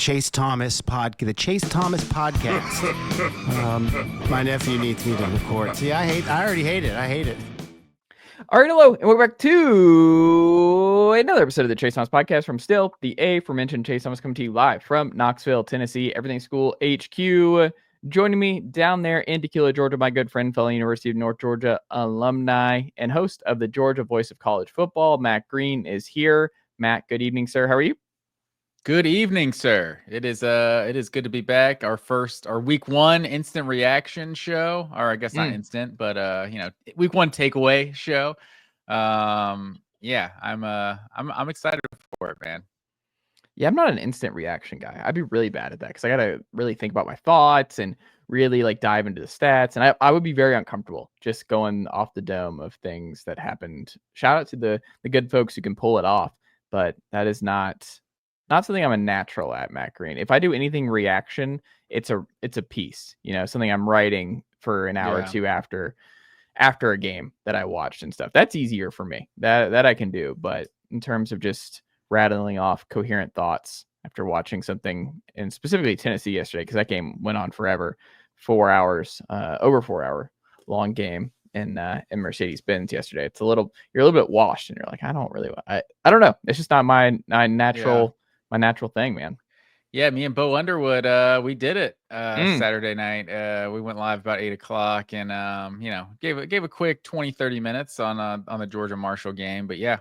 Chase Thomas podcast. My nephew needs me to record. See, I already hate it. I hate it. All right, hello, and welcome back to another episode of the Chase Thomas podcast from still the aforementioned Chase Thomas, coming to you live from Knoxville, Tennessee, Everything School HQ. Joining me down there in Tequila, Georgia, my good friend, fellow University of North Georgia alumni, and host of the Georgia Voice of College Football, Matt Green, is here. Matt, good evening, sir. How are you? Good evening, sir. It is good to be back. Our week one instant reaction show, or I guess not instant, but week one takeaway show. Yeah, I'm excited for it, man. Yeah, I'm not an instant reaction guy. I'd be really bad at that because I gotta really think about my thoughts and really like dive into the stats, and I would be very uncomfortable just going off the dome of things that happened. Shout out to the good folks who can pull it off, but that is not something I'm a natural at, Matt Green. If I do anything reaction, it's a piece, something I'm writing for an hour or two after a game that I watched and stuff. That's easier for me. That I can do. But in terms of just rattling off coherent thoughts after watching something, and specifically Tennessee yesterday, because that game went on forever, 4 hours, over 4 hour long game in Mercedes-Benz yesterday. You're a little bit washed, and you're like, I don't know. It's just not my natural. Yeah. My natural thing, man. Yeah, me and Bo Underwood, we did it Saturday night. We went live about 8:00 and gave a quick 20-30 minutes on the Georgia Marshall game. But yeah,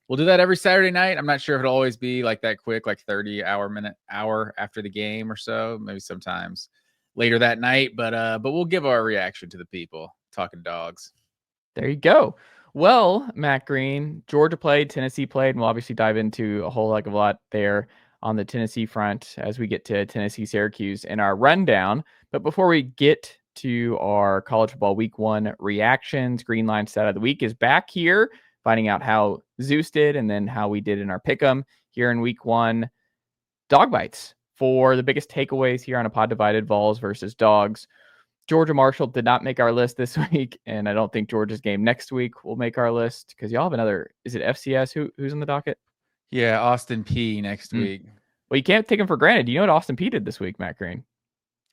we'll do that every Saturday night. I'm not sure if it'll always be like that quick, like 30 hour after the game or so. Maybe sometimes later that night. But we'll give our reaction to the people talking dogs. There you go. Well, Matt Green, Georgia played, Tennessee played, and we'll obviously dive into a whole heck of a lot there on the Tennessee front as we get to Tennessee, Syracuse in our rundown. But before we get to our college football week one reactions, Green Line stat of the week is back here, finding out how Zeus did and then how we did in our pick'em here in week one. Dog bites for the biggest takeaways here on a pod divided, Vols versus Dogs. Georgia Marshall did not make our list this week, and I don't think Georgia's game next week will make our list because y'all have another. Is it FCS? Who's on the docket? Yeah, Austin P next week. Well, you can't take him for granted. You know what Austin P did this week, Matt Green?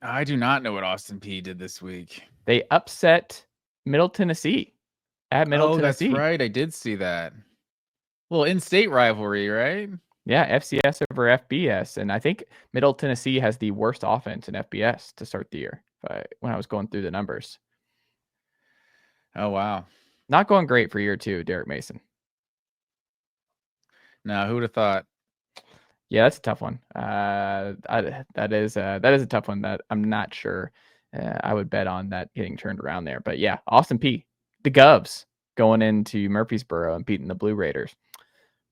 I do not know what Austin P did this week. They upset Middle Tennessee at Middle Tennessee. That's right. I did see that. Little in-state rivalry, right? Yeah, FCS over FBS, and I think Middle Tennessee has the worst offense in FBS to start the year. When I was going through the numbers. Oh, wow. Not going great for year two, Derek Mason. No, who would have thought? Yeah, that's a tough one. That is a tough one that I'm not sure I would bet on that getting turned around there. But yeah, Austin P, the Govs going into Murfreesboro and beating the Blue Raiders.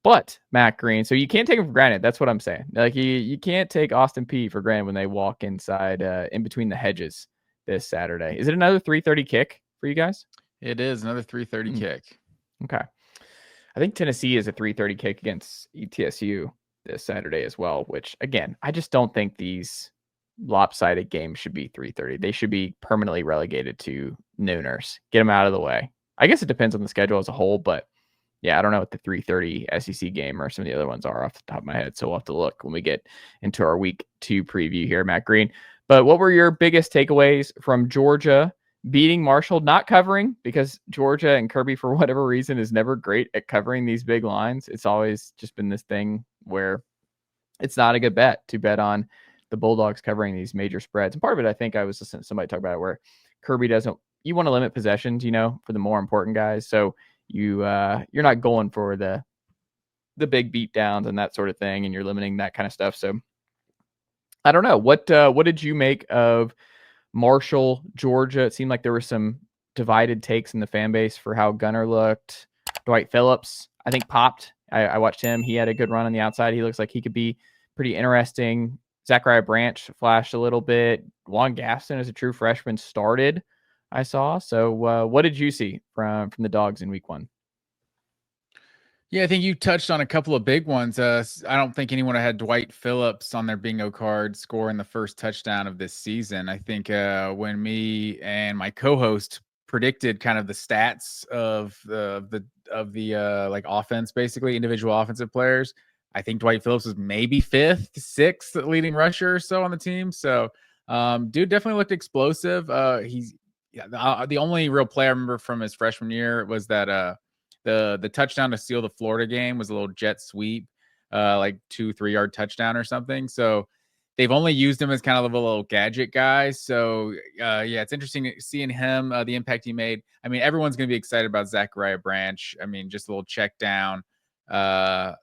But Matt Green, so you can't take him for granted. That's what I'm saying. Like you can't take Austin P for granted when they walk inside in between the hedges this Saturday. Is it another 3:30 kick for you guys? It is another 3:30 kick. Okay. I think Tennessee is a 3:30 kick against ETSU this Saturday as well, which again, I just don't think these lopsided games should be 3:30. They should be permanently relegated to nooners. Get them out of the way. I guess it depends on the schedule as a whole, but yeah, I don't know what the 3:30 SEC game or some of the other ones are off the top of my head. So we'll have to look when we get into our week two preview here, Matt Green. But what were your biggest takeaways from Georgia beating Marshall, not covering, because Georgia and Kirby, for whatever reason, is never great at covering these big lines. It's always just been this thing where it's not a good bet to bet on the Bulldogs covering these major spreads. And part of it, I think I was listening to somebody talk about it, where Kirby you want to limit possessions, for the more important guys. So you're not going for the big beat downs and that sort of thing, and you're limiting that kind of stuff. So I don't know. What did you make of Marshall, Georgia? It seemed like there were some divided takes in the fan base for how Gunner looked. Dwight Phillips, I think, popped. I watched him. He had a good run on the outside. He looks like he could be pretty interesting. Zachariah Branch flashed a little bit. Juan Gaston, as a true freshman, started, I saw. So what did you see from the Dogs in week one? Yeah, I think you touched on a couple of big ones. I don't think anyone had Dwight Phillips on their bingo card scoring the first touchdown of this season. I think when me and my co-host predicted kind of the stats of the like offense, basically individual offensive players, I think Dwight Phillips was maybe 5th, 6th leading rusher or so on the team. So, dude definitely looked explosive. The only real play I remember from his freshman year was that the touchdown to seal the Florida game was a little jet sweep, like 2-3 yard touchdown or something. So they've only used him as kind of a little gadget guy. So yeah, it's interesting seeing him, the impact he made. I mean, everyone's going to be excited about Zachariah Branch. I mean, just a little check down that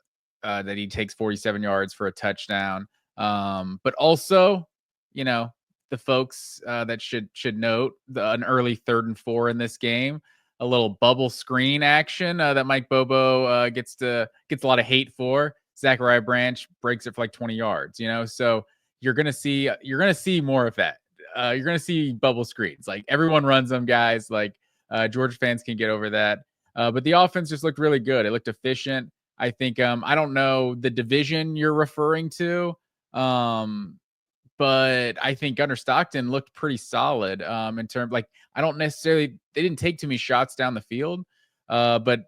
he takes 47 yards for a touchdown. But also, the folks that should note an early 3rd and 4 in this game, a little bubble screen action that Mike Bobo gets a lot of hate for. Zachariah Branch breaks it for like 20 yards, so you're gonna see more of that. You're gonna see bubble screens. Like everyone runs them, guys. Like Georgia fans can get over that. But the offense just looked really good. It looked efficient. I think I don't know the division you're referring to, but I think Gunnar Stockton looked pretty solid in terms, like, I don't necessarily, they didn't take too many shots down the field, but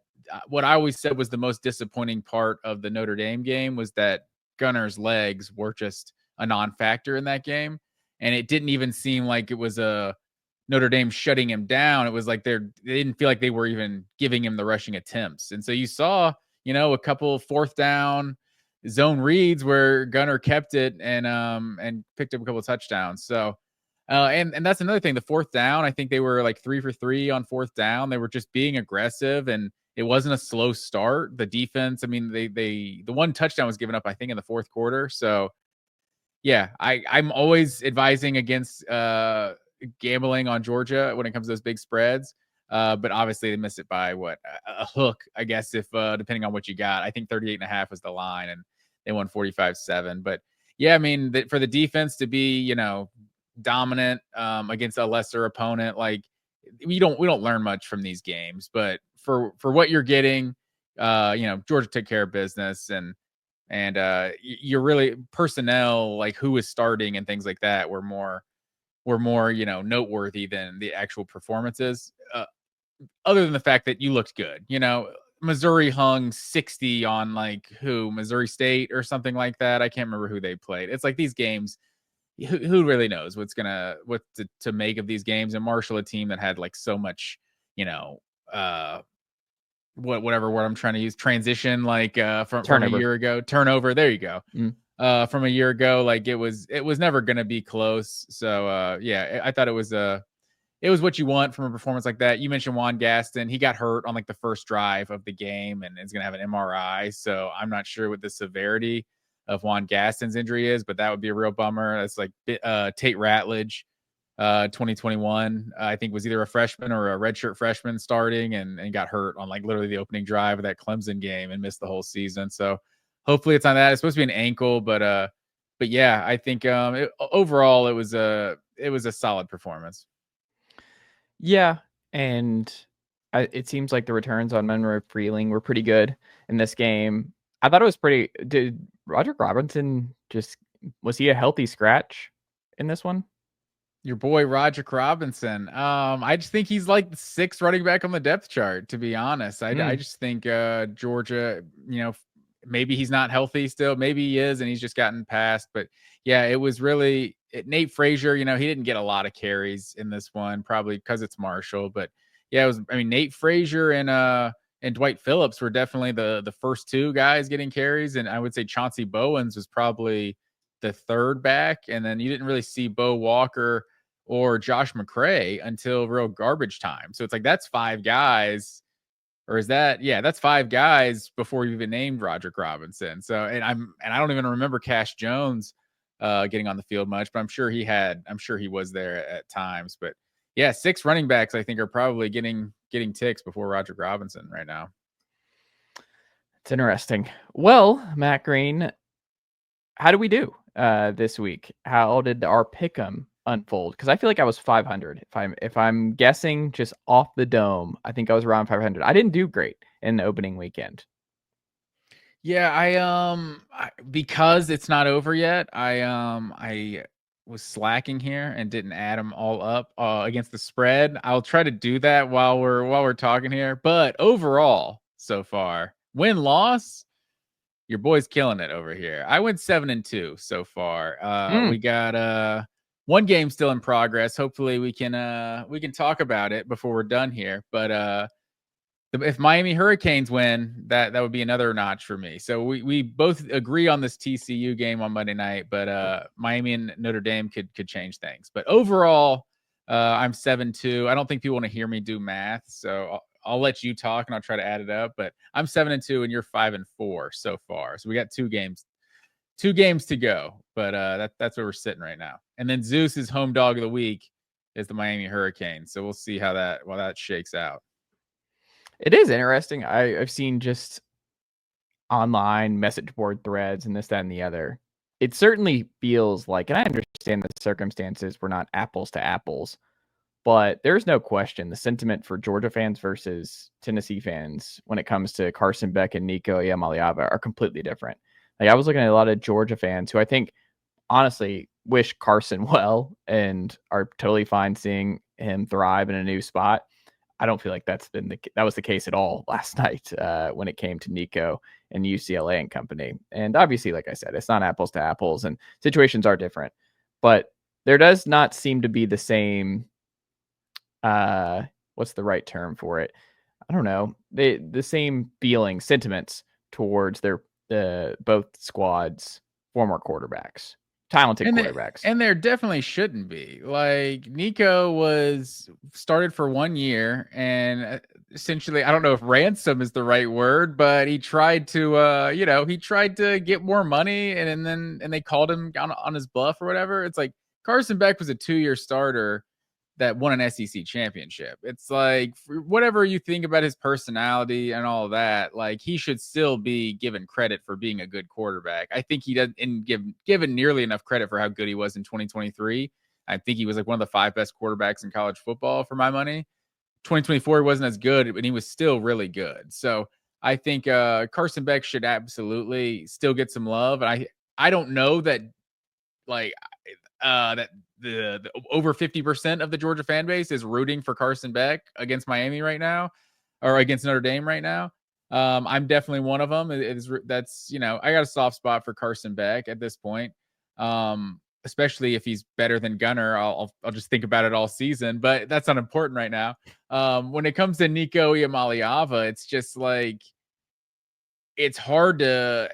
what I always said was the most disappointing part of the Notre Dame game was that Gunnar's legs were just a non-factor in that game, and it didn't even seem like it was a Notre Dame shutting him down. It was like they didn't feel like they were even giving him the rushing attempts, and so you saw, a couple 4th down zone reads where Gunnar kept it and picked up a couple of touchdowns. So and that's another thing. The 4th down, I think they were like 3 for 3 on 4th down. They were just being aggressive, and it wasn't a slow start. The defense, I mean, the one touchdown was given up, I think, in the 4th quarter. So yeah, I'm always advising against gambling on Georgia when it comes to those big spreads. But obviously they missed it by a hook, I guess, if depending on what you got. I think 38.5 was the line, and they won 45-7. But yeah, I mean, for the defense to be, dominant against a lesser opponent, like we don't learn much from these games, but for what you're getting, Georgia took care of business, and you're really personnel, like who is starting and things like that were more noteworthy than the actual performances. Other than the fact that you looked good, Missouri hung 60 on Missouri State or something like that. I can't remember who they played. It's like these games, who really knows what to make of these games, and Marshall, a team that had like so much, whatever word I'm trying to use, transition, from a year ago, turnover. There you go. From a year ago, like it was never going to be close. So yeah, I thought it was what you want from a performance like that. You mentioned Juan Gaston. He got hurt on like the first drive of the game and is going to have an MRI. So I'm not sure what the severity of Juan Gaston's injury is, but that would be a real bummer. That's like Tate Ratledge, 2021, I think was either a freshman or a redshirt freshman starting and got hurt on like literally the opening drive of that Clemson game and missed the whole season. So hopefully it's on that. It's supposed to be an ankle, but yeah, I think overall it was a solid performance. Yeah, and it seems like the returns on Monroe Freeling were pretty good in this game. I thought it was pretty. Did Roger Robinson was he a healthy scratch in this one? Your boy Roger Robinson. I just think he's like the 6th running back on the depth chart, to be honest. I just think Georgia, maybe he's not healthy still. Maybe he is, and he's just gotten past. But yeah, it was really Nate Frazier. He didn't get a lot of carries in this one, probably because it's Marshall. But yeah, it was. I mean, Nate Frazier and Dwight Phillips were definitely the first 2 guys getting carries, and I would say Chauncey Bowens was probably the 3rd back, and then you didn't really see Bo Walker or Josh McCray until real garbage time. So it's like that's 5 guys. Or is that, yeah, that's 5 guys before you even named Roger Robinson. So, and I don't even remember Cash Jones getting on the field much, but I'm sure he was there at times. But yeah, 6 running backs I think are probably getting ticks before Roger Robinson right now. It's interesting. Well, Matt Green, how do we do this week? How did our pick'em unfold? Because I feel like I was 500. If I'm guessing just off the dome, I think I was around 500. I didn't do great in the opening weekend. Yeah, I because it's not over yet. I was slacking here and didn't add them all up against the spread. I'll try to do that while we're talking here. But overall, so far, win-loss, Your boy's killing it over here. I went 7-2 so far. We got one game still in progress. Hopefully we can talk about it before we're done here. But if Miami Hurricanes win, that would be another notch for me. So we both agree on this TCU game on Monday night, but Miami and Notre Dame could change things. But overall, I'm 7-2. I don't think people want to hear me do math, so I'll let you talk and I'll try to add it up. But I'm 7-2 and you're 5-4 so far. So we got two games to go. But that's where we're sitting right now. And then Zeus's home dog of the week is the Miami Hurricanes. So we'll see how that shakes out. It is interesting. I've seen just online message board threads and this, that, and the other. It certainly feels like, and I understand the circumstances were not apples to apples, but there's no question the sentiment for Georgia fans versus Tennessee fans when it comes to Carson Beck and Nico Iamaleava are completely different. Like, I was looking at a lot of Georgia fans who I think honestly wish Carson well and are totally fine seeing him thrive in a new spot. I don't feel like that was the case at all last night when it came to Nico and UCLA and company. And obviously, like I said, it's not apples to apples and situations are different, but there does not seem to be the same, what's the right term for it? I don't know. The same sentiments towards their both squads' former quarterbacks. Talented quarterbacks. And there definitely shouldn't be. Like, Nico was started for 1 year and essentially, I don't know if ransom is the right word, but he tried to get more money and they called him on his bluff or whatever. It's like Carson Beck was a 2-year starter that won an SEC championship. It's like, whatever you think about his personality and all that, like, he should still be given credit for being a good quarterback. I think he doesn't given nearly enough credit for how good he was in 2023. I think he was like one of the 5 best quarterbacks in college football for my money. 2024 he wasn't as good, but he was still really good. So I think Carson Beck should absolutely still get some love. And I don't know that that the over 50% of the Georgia fan base is rooting for Carson Beck against Miami right now, or against Notre Dame right now. I'm definitely one of them. That's I got a soft spot for Carson Beck at this point, especially if he's better than Gunner. I'll just think about it all season, but that's not important right now. When it comes to Nico Iamaleava, it's just like, it's hard to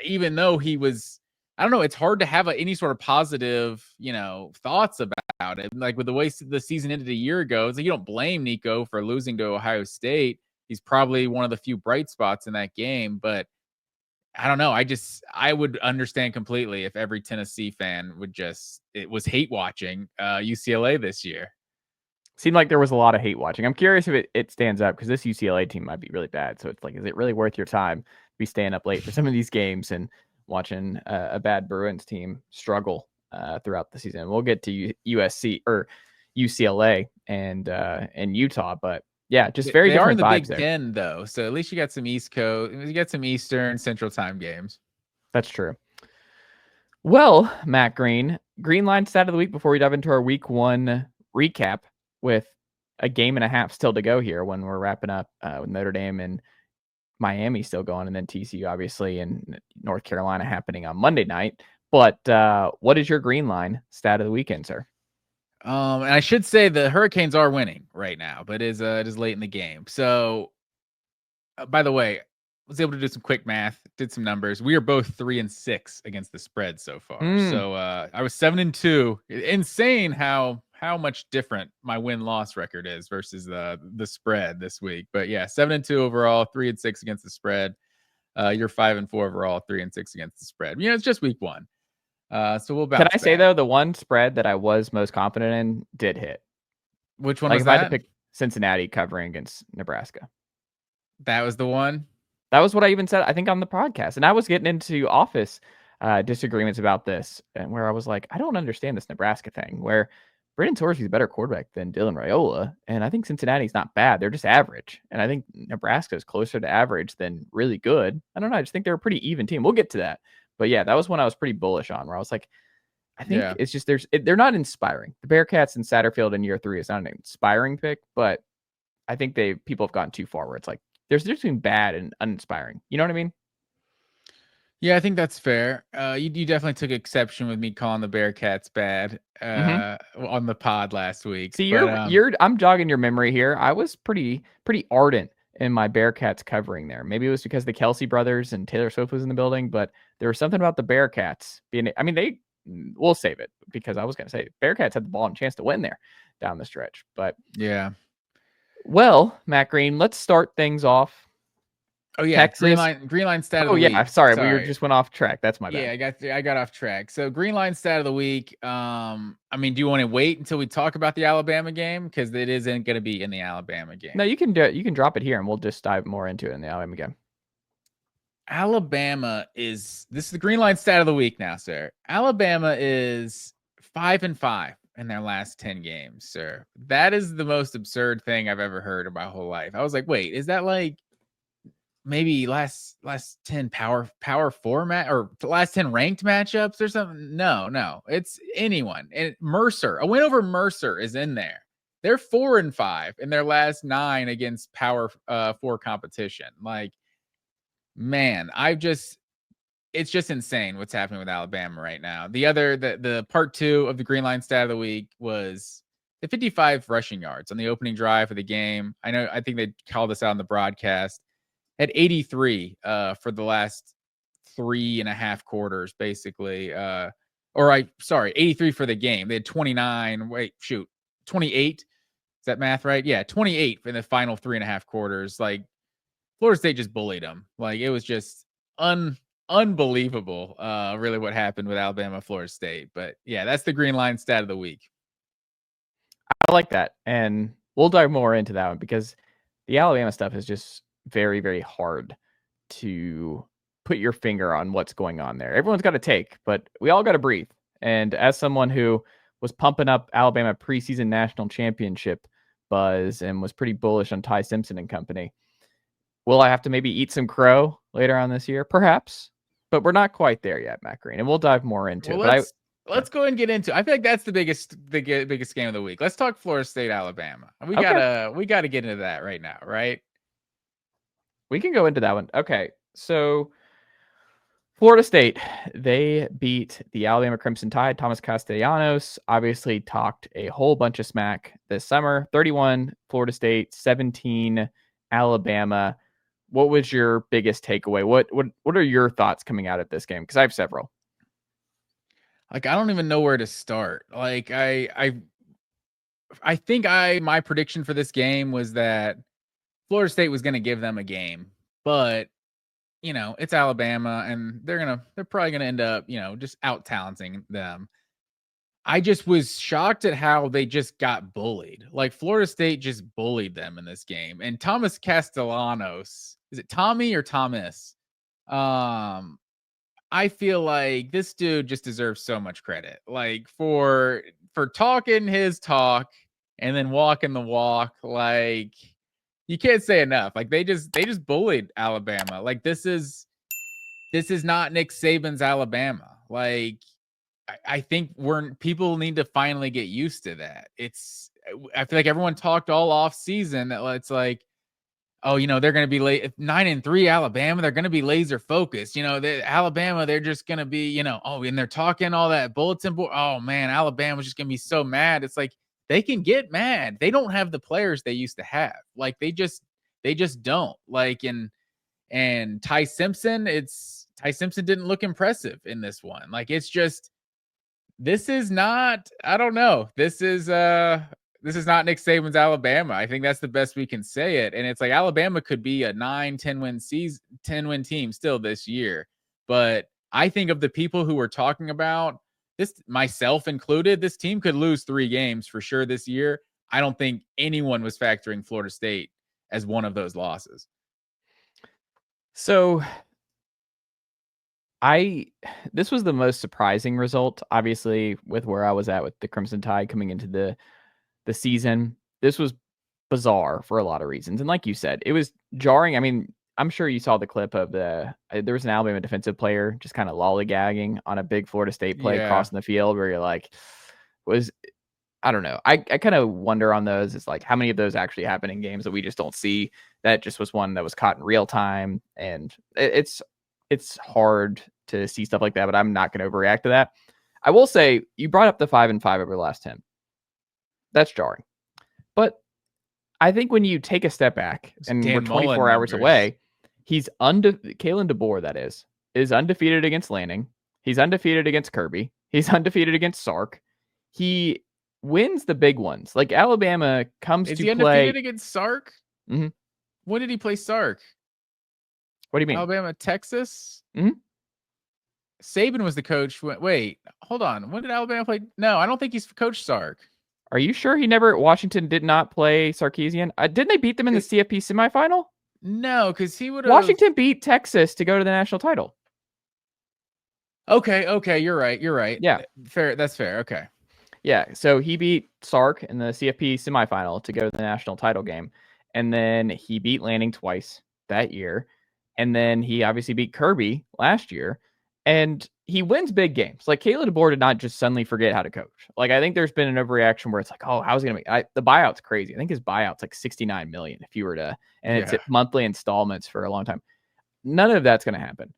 even though he was, I don't know, it's hard to have any sort of positive, thoughts about it. Like, with the way the season ended a year ago, it's like, you don't blame Nico for losing to Ohio State. He's probably one of the few bright spots in that game, but I don't know. I would understand completely if every Tennessee fan was hate watching UCLA this year. Seemed like there was a lot of hate watching. I'm curious if it stands up, because this UCLA team might be really bad. So it's like, is it really worth your time to be staying up late for some of these games and watching a bad Bruins team struggle throughout the season? We'll get to USC or UCLA and Utah, but yeah, just very different vibes. They are in the Big Ten though, so at least you got some East Coast, you got some Eastern Central Time games. That's true. Well, Matt Green line stat of the week before we dive into our week 1 recap, with a game and a half still to go here when we're wrapping up with Notre Dame and Miami still going, and then TCU obviously and North Carolina happening on Monday night. But what is your green line stat of the weekend, sir? And I should say the Hurricanes are winning right now, but it is late in the game. So, by the way, I was able to do some quick math, did some numbers. We are both 3-6 against the spread so far. So I was 7-2. Insane how much different my win-loss record is versus the spread this week. But yeah, 7-2 overall, 3-6 against the spread. You're 5-4 overall, 3-6 against the spread. It's just week 1. So we'll bounce Can I back. say though, the one spread that I was most confident in did hit. Which one was that? If I had to pick Cincinnati covering against Nebraska. That was the one? That was what I even said, I think, on the podcast. And I was getting into office disagreements about this, and where I was like, I don't understand this Nebraska thing, where Braden Torsby's a better quarterback than Dylan Raiola. And I think Cincinnati's not bad. They're just average. And I think Nebraska is closer to average than really good. I don't know. I just think they're a pretty even team. We'll get to that. But yeah, that was one I was pretty bullish on, where I was like, I think it's just they're not inspiring. The Bearcats and Satterfield in year 3 is not an inspiring pick, but I think people have gotten too far where it's like there's between bad and uninspiring. You know what I mean? Yeah, I think that's fair. You definitely took exception with me calling the Bearcats bad on the pod last week. See, But I'm jogging your memory here. I was pretty ardent in my Bearcats covering there. Maybe it was because the Kelsey brothers and Taylor Swift was in the building, but there was something about the Bearcats being. I mean, we'll save it because I was going to say Bearcats had the ball and chance to win there down the stretch. But yeah. well, Matt Green, let's start things off. Oh yeah, Texas. Green line stat of the Oh week. yeah, sorry, we just went off track. That's my bad. Yeah, I got off track. So green line stat of the week. I mean, do you want to wait until we talk about the Alabama game because it isn't going to be in the Alabama game? No, you can do it. You can drop it here, and we'll just dive more into it in the Alabama game. This is the green line stat of the week now, sir. Alabama is 5-5 in their last 10 games, sir. That is the most absurd thing I've ever heard in my whole life. I was like, wait, is that like maybe last 10 power format or last 10 ranked matchups or something? No, it's anyone. And a win over Mercer is in there. They're 4-5 in their last 9 against power 4 competition. Like, man, it's just insane what's happening with Alabama right now. The part 2 of the green line stat of the week was the 55 rushing yards on the opening drive of the game. I think they called this out on the broadcast. Had 83 for the last 3.5 quarters, basically. 83 for the game. They had 29. 28. Is that math right? Yeah, 28 in the final 3.5 quarters. Like, Florida State just bullied them. Like, it was just unbelievable, really, what happened with Alabama, Florida State. But yeah, that's the green line stat of the week. I like that, and we'll dive more into that one because the Alabama stuff is just very, very hard to put your finger on what's going on there. Everyone's got a take, but we all got to breathe. And as someone who was pumping up Alabama preseason national championship buzz and was pretty bullish on Ty Simpson and company, will I have to maybe eat some crow later on this year? Perhaps, but we're not quite there yet, Matt Green, and we'll dive more into it. Let's go and get into. I feel like that's the biggest game of the week. Let's talk Florida State, Alabama. We gotta get into that right now, right? We can go into that one. Okay, so Florida State, they beat the Alabama Crimson Tide. Thomas Castellanos obviously talked a whole bunch of smack this summer. 31 Florida State, 17 Alabama. What was your biggest takeaway? What are your thoughts coming out of this game? Because I have several. Like, I don't even know where to start. Like, I think my prediction for this game was that Florida State was going to give them a game, but it's Alabama, and they're probably gonna end up, just out talenting them. I just was shocked at how they just got bullied. Like, Florida State just bullied them in this game. And Thomas Castellanos, is it Tommy or Thomas? I feel like this dude just deserves so much credit. Like, for talking his talk and then walking the walk. Like, you can't say enough. Like, they just bullied Alabama. Like, this is not Nick Saban's Alabama. Like, I think people need to finally get used to that. I feel like everyone talked all off season that it's like, oh, they're going to be late 9-3 Alabama. They're going to be laser focused. Alabama, they're just going to be, and they're talking all that bulletin board. Oh man, Alabama's just going to be so mad. It's like, they can get mad. They don't have the players they used to have. Like, they just don't. Like, and Ty Simpson didn't look impressive in this one. Like, this is not, I don't know. This is not Nick Saban's Alabama. I think that's the best we can say it. And it's like, Alabama could be a 10 win team still this year. But I think of the people who were talking about this, myself included, this team could lose 3 games for sure this year. I don't think anyone was factoring Florida State as one of those losses. So this was the most surprising result, obviously, with where I was at with the Crimson Tide coming into the season. This was bizarre for a lot of reasons. And like you said, it was jarring. I mean, I'm sure you saw the clip of there was an Alabama defensive player just kind of lollygagging on a big Florida State play crossing the field where you're like, I don't know. I kind of wonder on those. It's like, how many of those actually happen in games that we just don't see? That just was one that was caught in real time. And it's hard to see stuff like that, but I'm not going to overreact to that. I will say you brought up the 5-5 over the last 10. That's jarring. But I think when you take a step back and we're 24 hours away, he's Kalen DeBoer, that is undefeated against Lanning. He's undefeated against Kirby. He's undefeated against Sark. He wins the big ones. Like Alabama comes to play. Is he undefeated against Sark? Mm-hmm. When did he play Sark? What do you mean? Alabama, Texas? Mm-hmm. Saban was the coach. Wait, hold on. When did Alabama play? No, I don't think he's coached Sark. Are you sure Washington did not play Sarkisian? Didn't they beat them in the CFP semifinal? No, because he would have. Washington beat Texas to go to the national title. Okay, you're right. Yeah, fair. That's fair. Okay. Yeah, so he beat Sark in the CFP semifinal to go to the national title game, and then he beat Lanning twice that year, and then he obviously beat Kirby last year, and he wins big games. Like Kalen DeBoer did not just suddenly forget how to coach. Like I think there's been an overreaction where it's like, oh, how's he gonna make? The buyout's crazy. I think his buyout's like $69 million if you were to, and it's at monthly installments for a long time. None of that's gonna happen.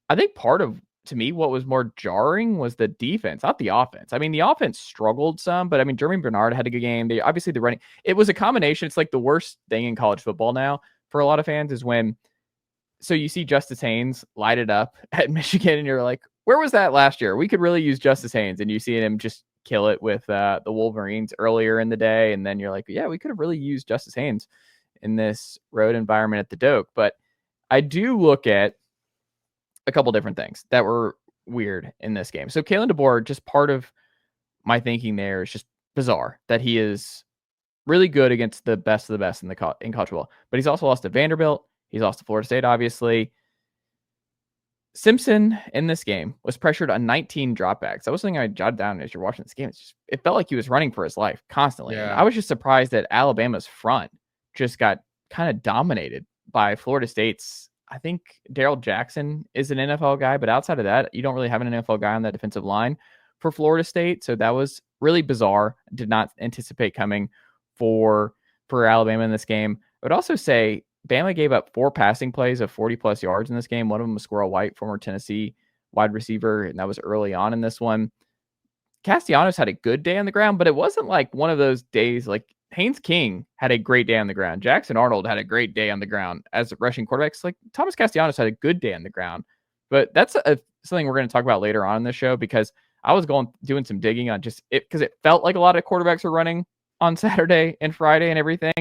I think part of, to me, what was more jarring was the defense, not the offense. I mean, the offense struggled some, but I mean, Jeremy Bernard had a good game. They obviously the running. It was a combination. It's like the worst thing in college football now for a lot of fans is when. So you see Justice Haynes light it up at Michigan, and you're like, where was that last year? We could really use Justice Haynes, and you see him just kill it with the Wolverines earlier in the day, and then you're like, yeah, we could have really used Justice Haynes in this road environment at the Doak. But I do look at a couple different things that were weird in this game. So Kalen DeBoer, just part of my thinking there is just bizarre that he is really good against the best of the best in college football, but he's also lost to Vanderbilt. He's lost to Florida State, obviously. Simpson in this game was pressured on 19 dropbacks. That was something I jotted down as you're watching this game. It felt like he was running for his life constantly. Yeah. And I was just surprised that Alabama's front just got kind of dominated by Florida State's. I think Darrell Jackson is an NFL guy, but outside of that, you don't really have an NFL guy on that defensive line for Florida State. So that was really bizarre. Did not anticipate coming for Alabama in this game. I would also say Bama gave up 4 passing plays of 40-plus yards in this game. One of them was Squirrel White, former Tennessee wide receiver, and that was early on in this one. Castellanos had a good day on the ground, but it wasn't like one of those days like Haynes King had a great day on the ground. Jackson Arnold had a great day on the ground as rushing quarterbacks. Like Thomas Castellanos had a good day on the ground. But that's something we're going to talk about later on in the show, because I was doing some digging on just it, because it felt like a lot of quarterbacks were running on Saturday and Friday and everything.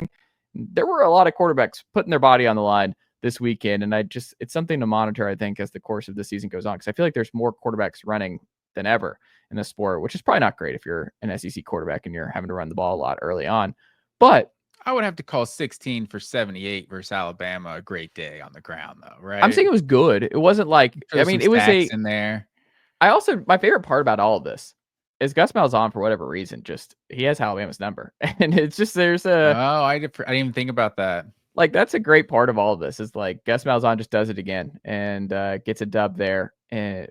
There were a lot of quarterbacks putting their body on the line this weekend. And it's something to monitor, I think, as the course of the season goes on, because I feel like there's more quarterbacks running than ever in this sport, which is probably not great if you're an SEC quarterback and you're having to run the ball a lot early on. But I would have to call 16 for 78 versus Alabama a great day on the ground, though, right? I'm saying it was good. It wasn't like, I mean, it was in there. My favorite part about all of this is Gus Malzahn, for whatever reason, he has Alabama's number. And it's just, I didn't even think about that. Like, that's a great part of all of this, is like Gus Malzahn just does it again and gets a dub there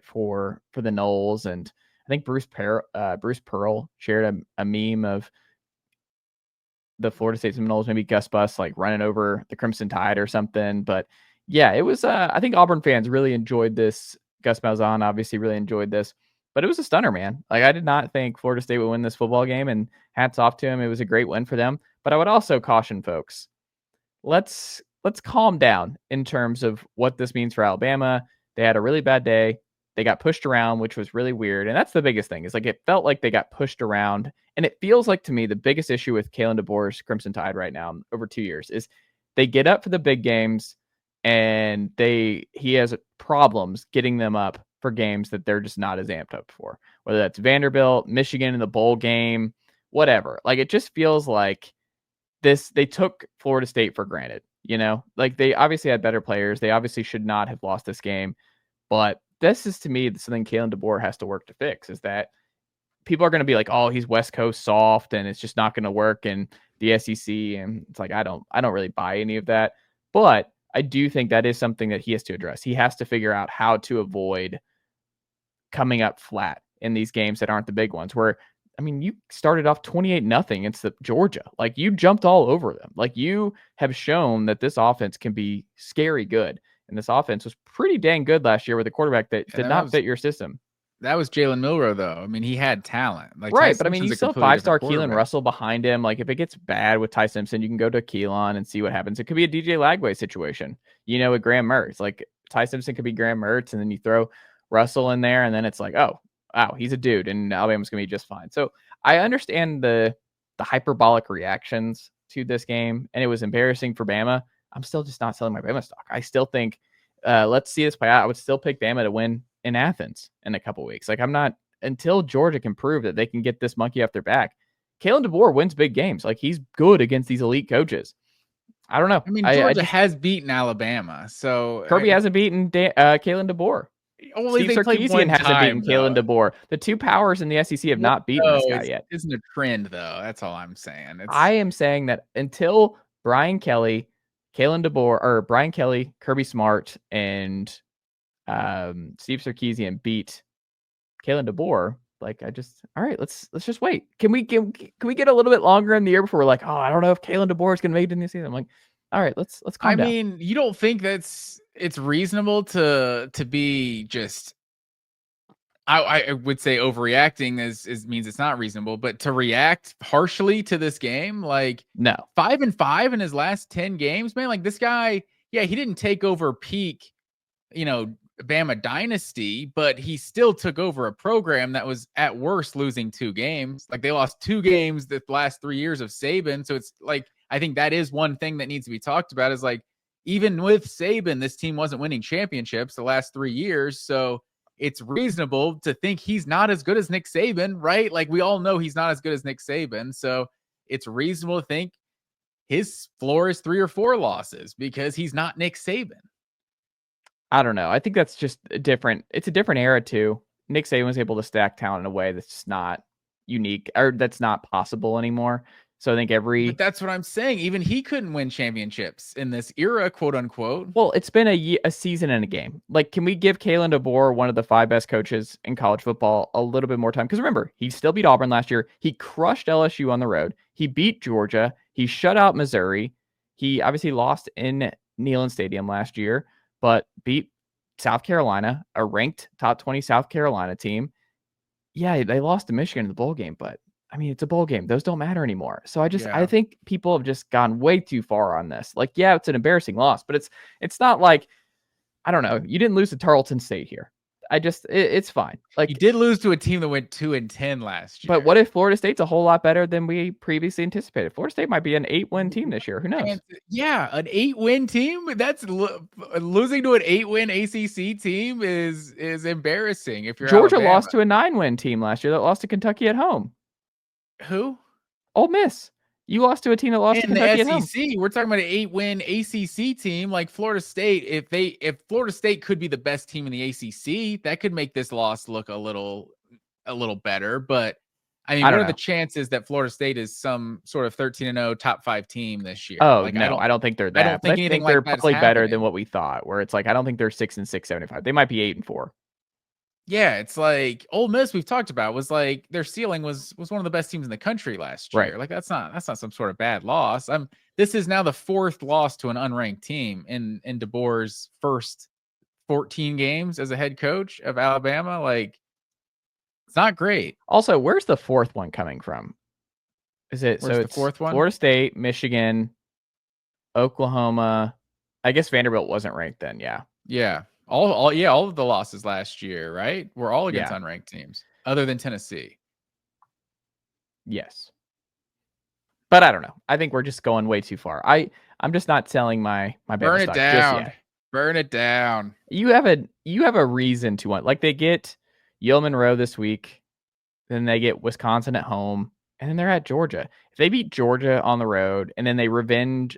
for the Noles. And I think Bruce Pearl shared a meme of the Florida State Seminoles, maybe Gus Bus like running over the Crimson Tide or something. But yeah, it was, I think Auburn fans really enjoyed this. Gus Malzahn obviously really enjoyed this, but it was a stunner, man. Like, I did not think Florida State would win this football game, and hats off to him. It was a great win for them. But I would also caution folks, let's calm down in terms of what this means for Alabama. They had a really bad day. They got pushed around, which was really weird. And that's the biggest thing, is like, it felt like they got pushed around. And it feels like, to me, the biggest issue with Kalen DeBoer's Crimson Tide right now over 2 years is they get up for the big games, and he has problems getting them up for games that they're just not as amped up for, whether that's Vanderbilt, Michigan in the bowl game, whatever. Like, it just feels like they took Florida State for granted, like they obviously had better players. They obviously should not have lost this game, but this is, to me, something Kalen DeBoer has to work to fix, is that people are going to be like, oh, he's West Coast soft and it's just not going to work in the SEC. And it's like, I don't really buy any of that, but I do think that is something that he has to address. He has to figure out how to avoid coming up flat in these games that aren't the big ones, where, I mean, you started off 28-0 against Georgia. Like, you jumped all over them. Like, you have shown that this offense can be scary good. and this offense was pretty dang good last year with a quarterback that did not fit your system. That was Jalen Milroe, though. I mean, he had talent. Like, right, Ty but I mean, you Simpson's a still have completely 5-star different Keelan Russell behind him. Like, if it gets bad with Ty Simpson, you can go to Keelan and see what happens. It could be a DJ Lagway situation, with Graham Mertz. Like, Ty Simpson could be Graham Mertz, and then you throw Russell in there, and then it's like, oh, wow, he's a dude, and Alabama's going to be just fine. So I understand the hyperbolic reactions to this game, and it was embarrassing for Bama. I'm still just not selling my Bama stock. I still think, let's see this play out. I would still pick Bama to win in Athens in a couple weeks. Like, I'm not, until Georgia can prove that they can get this monkey off their back. Kalen DeBoer wins big games. Like, he's good against these elite coaches. I don't know. I mean, Georgia has beaten Alabama, so Kirby hasn't beaten Kalen DeBoer. Only Steve Sarkisian hasn't beaten Kalen DeBoer. The two powers in the SEC have not beaten this guy yet. Isn't a trend, though. That's all I'm saying. I am saying that until Brian Kelly, Kalen DeBoer, or Brian Kelly, Kirby Smart, and Steve Sarkisian beat Kalen DeBoer, like, all right, let's just wait. Can we get a little bit longer in the year before we're like, oh, I don't know if Kalen DeBoer is going to make it in this season? I'm like, all right, let's calm down. I mean, you don't think it's reasonable to be just, I would say overreacting means it's not reasonable, but to react harshly to this game, like, no, 5-5 in his last 10 games, man. Like, this guy, yeah, he didn't take over peak, Bama dynasty, but he still took over a program that was at worst losing 2 games. Like, they lost 2 games the last 3 years of Saban. So it's like, I think that is one thing that needs to be talked about, is like, even with Saban, this team wasn't winning championships the last 3 years. So it's reasonable to think he's not as good as Nick Saban, right? Like, we all know he's not as good as Nick Saban. So it's reasonable to think his floor is 3 or 4 losses because he's not Nick Saban. I don't know. I think that's just different. It's a different era too. Nick Saban was able to stack talent in a way that's just not unique, or that's not possible anymore. So I think But that's what I'm saying. Even he couldn't win championships in this era, quote unquote. Well, it's been a season and a game. Like, can we give Kalen DeBoer, one of the 5 best coaches in college football, a little bit more time? Because remember, he still beat Auburn last year. He crushed LSU on the road. He beat Georgia. He shut out Missouri. He obviously lost in Neyland Stadium last year, but beat South Carolina, a ranked top 20 South Carolina team. Yeah, they lost to Michigan in the bowl game, but I mean, it's a bowl game. Those don't matter anymore. So I think people have just gone way too far on this. Like, yeah, it's an embarrassing loss, but it's not like, I don't know, you didn't lose to Tarleton State here. It's fine. Like, you did lose to a team that went 2-10 last year. But what if Florida State's a whole lot better than we previously anticipated? Florida State might be an 8-win team this year. Who knows? Yeah, an 8-win team. That's losing to an 8-win ACC team is embarrassing. If you're Georgia Alabama. lost to a 9-win team last year that lost to Kentucky at home. Who? Ole Miss. You lost to a team that lost to Kentucky at home. We're talking about an 8-win ACC team like Florida State. If Florida State could be the best team in the ACC, that could make this loss look a little better. But I mean, what are the chances that Florida State is some sort of 13-0 top 5 team this year? Oh, like, no, I don't think they're that. I don't think anything they're like probably better than what we thought. Where it's like, I don't think they're 6-6, 75. They might be 8-4. Yeah, it's like Ole Miss, we've talked about, was like their ceiling was one of the best teams in the country last year. Right. Like, that's not some sort of bad loss. This is now the 4th loss to an unranked team in DeBoer's first 14 games as a head coach of Alabama. Like, it's not great. Also, where's the 4th one coming from? Is it where's the 4th one? Florida State, Michigan, Oklahoma. I guess Vanderbilt wasn't ranked then. Yeah. Yeah. All of the losses last year, right? Were all against unranked teams, other than Tennessee. Yes. But I don't know. I think we're just going way too far. I'm just not selling my burn it down. Just yet. Burn it down. You have a reason to want, like, they get Yale Monroe this week, then they get Wisconsin at home, and then they're at Georgia. If they beat Georgia on the road and then they revenge,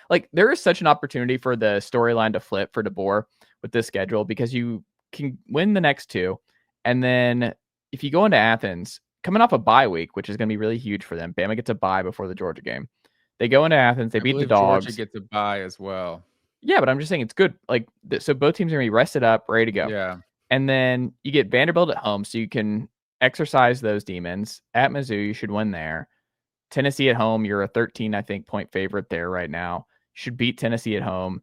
like, there is such an opportunity for the storyline to flip for DeBoer with this schedule, because you can win the next 2. And then if you go into Athens, coming off a bye week, which is going to be really huge for them, Bama gets a bye before the Georgia game. They go into Athens, they beat the Dogs. Georgia gets a bye as well. Yeah, but I'm just saying it's good. Like, so both teams are going to be rested up, ready to go. Yeah. And then you get Vanderbilt at home, so you can exercise those demons. At Mizzou, you should win there. Tennessee at home, you're a 13, I think, point favorite there right now. You should beat Tennessee at home.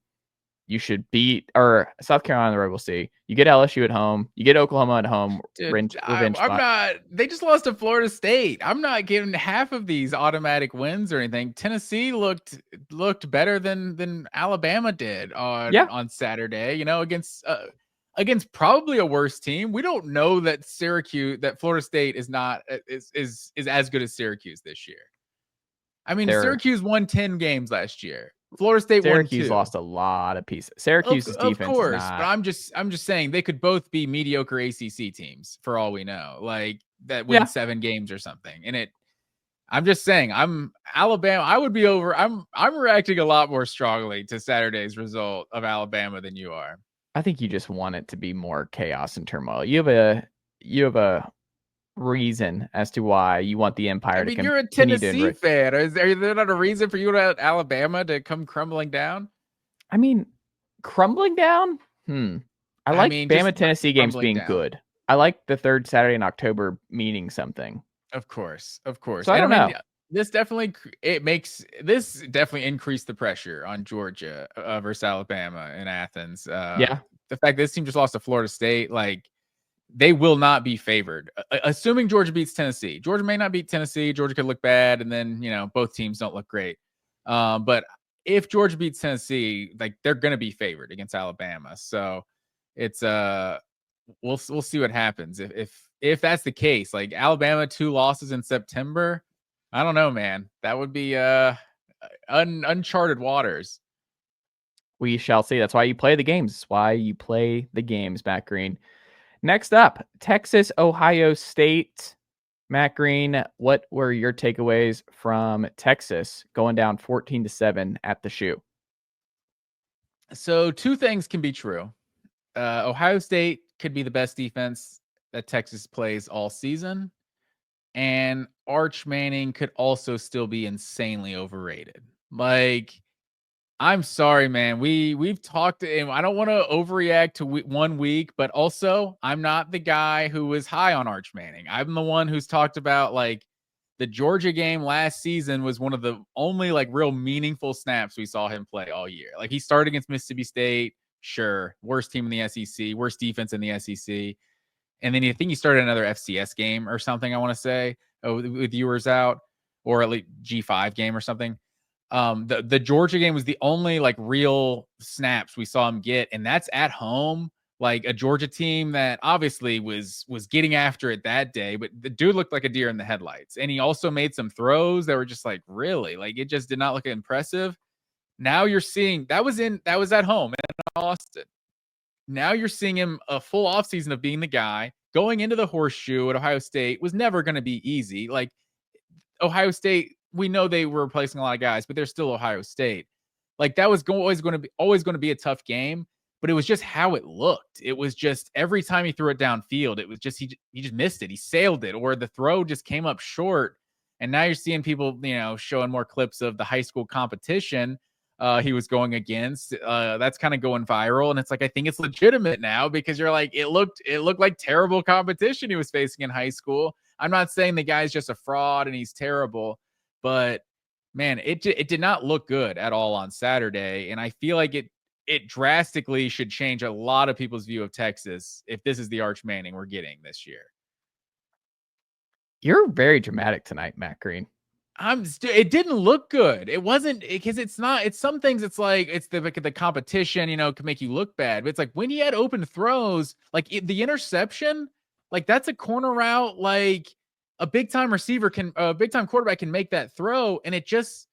you should beat, or South Carolina on the road, we'll see. You get LSU at home. You get Oklahoma at home. Dude, Revenge I'm spot. not. They just lost to Florida State. I'm not giving half of these automatic wins or anything. Tennessee looked better than Alabama did on Saturday. Against probably a worse team. We don't know that Florida State is not is as good as Syracuse this year. I mean, Syracuse won 10 games last year. Florida State Syracuse won 2. lost a lot of pieces. Syracuse's defense of course, is not. but I'm just saying they could both be mediocre ACC teams for all we know. Like that win 7 games or something. And I'm just saying, I'm Alabama. I would be over. I'm reacting a lot more strongly to Saturday's result of Alabama than you are. I think you just want it to be more chaos and turmoil. You have a reason as to why you want the Empire to continue. You're a Tennessee fan. Is there not a reason for you to Alabama to come crumbling down? I mean, crumbling down? I like Bama Tennessee games being good. I like the third Saturday in October meaning something. Of course. So I don't know. This definitely increased the pressure on Georgia versus Alabama in Athens. The fact this team just lost to Florida State, like they will not be favored. Assuming Georgia beats Tennessee, Georgia may not beat Tennessee. Georgia could look bad, and then both teams don't look great. But if Georgia beats Tennessee, like they're going to be favored against Alabama. So it's we'll see what happens if that's the case. Like Alabama 2 losses in September. I don't know, man. That would be uncharted waters. We shall see. That's why you play the games. That's why you play the games, Matt Green. Next up, Texas, Ohio State. Matt Green, what were your takeaways from Texas going down 14-7 at the shoe? So 2 things can be true. Ohio State could be the best defense that Texas plays all season. And Arch Manning could also still be insanely overrated. Like, I'm sorry, man. We've talked, and I don't want to overreact to 1 week, but also I'm not the guy who was high on Arch Manning. I'm the one who's talked about like the Georgia game last season was one of the only like real meaningful snaps we saw him play all year. Like he started against Mississippi State, sure, worst team in the SEC, worst defense in the SEC. And then I think he started another FCS game or something, I want to say, with viewers out, or at least G5 game or something. The Georgia game was the only like real snaps we saw him get, and that's at home. Like a Georgia team that obviously was getting after it that day, but the dude looked like a deer in the headlights. And he also made some throws that were just like, really, like it just did not look impressive. Now you're seeing that was at home in Austin. Now you're seeing him a full offseason of being the guy. Going into the horseshoe at Ohio State was never going to be easy. Like Ohio State, we know they were replacing a lot of guys, but they're still Ohio State. Like that was always going to be a tough game, but it was just how it looked. It was just every time he threw it downfield, it was just he just missed it. He sailed it, or the throw just came up short. And now you're seeing people, showing more clips of the high school competition he was going against. That's kind of going viral, and it's like I think it's legitimate now because you're like it looked like terrible competition he was facing in high school. I'm not saying the guy's just a fraud and he's terrible, but man, it did not look good at all on Saturday, and I feel like it drastically should change a lot of people's view of Texas if this is the Arch Manning we're getting this year. You're very dramatic tonight, Matt Green. It didn't look good. It wasn't because it's some things. It's like it's the competition, can make you look bad. But it's like when he had open throws, like the interception, like that's a corner route. Like a big time big time quarterback can make that throw, and it just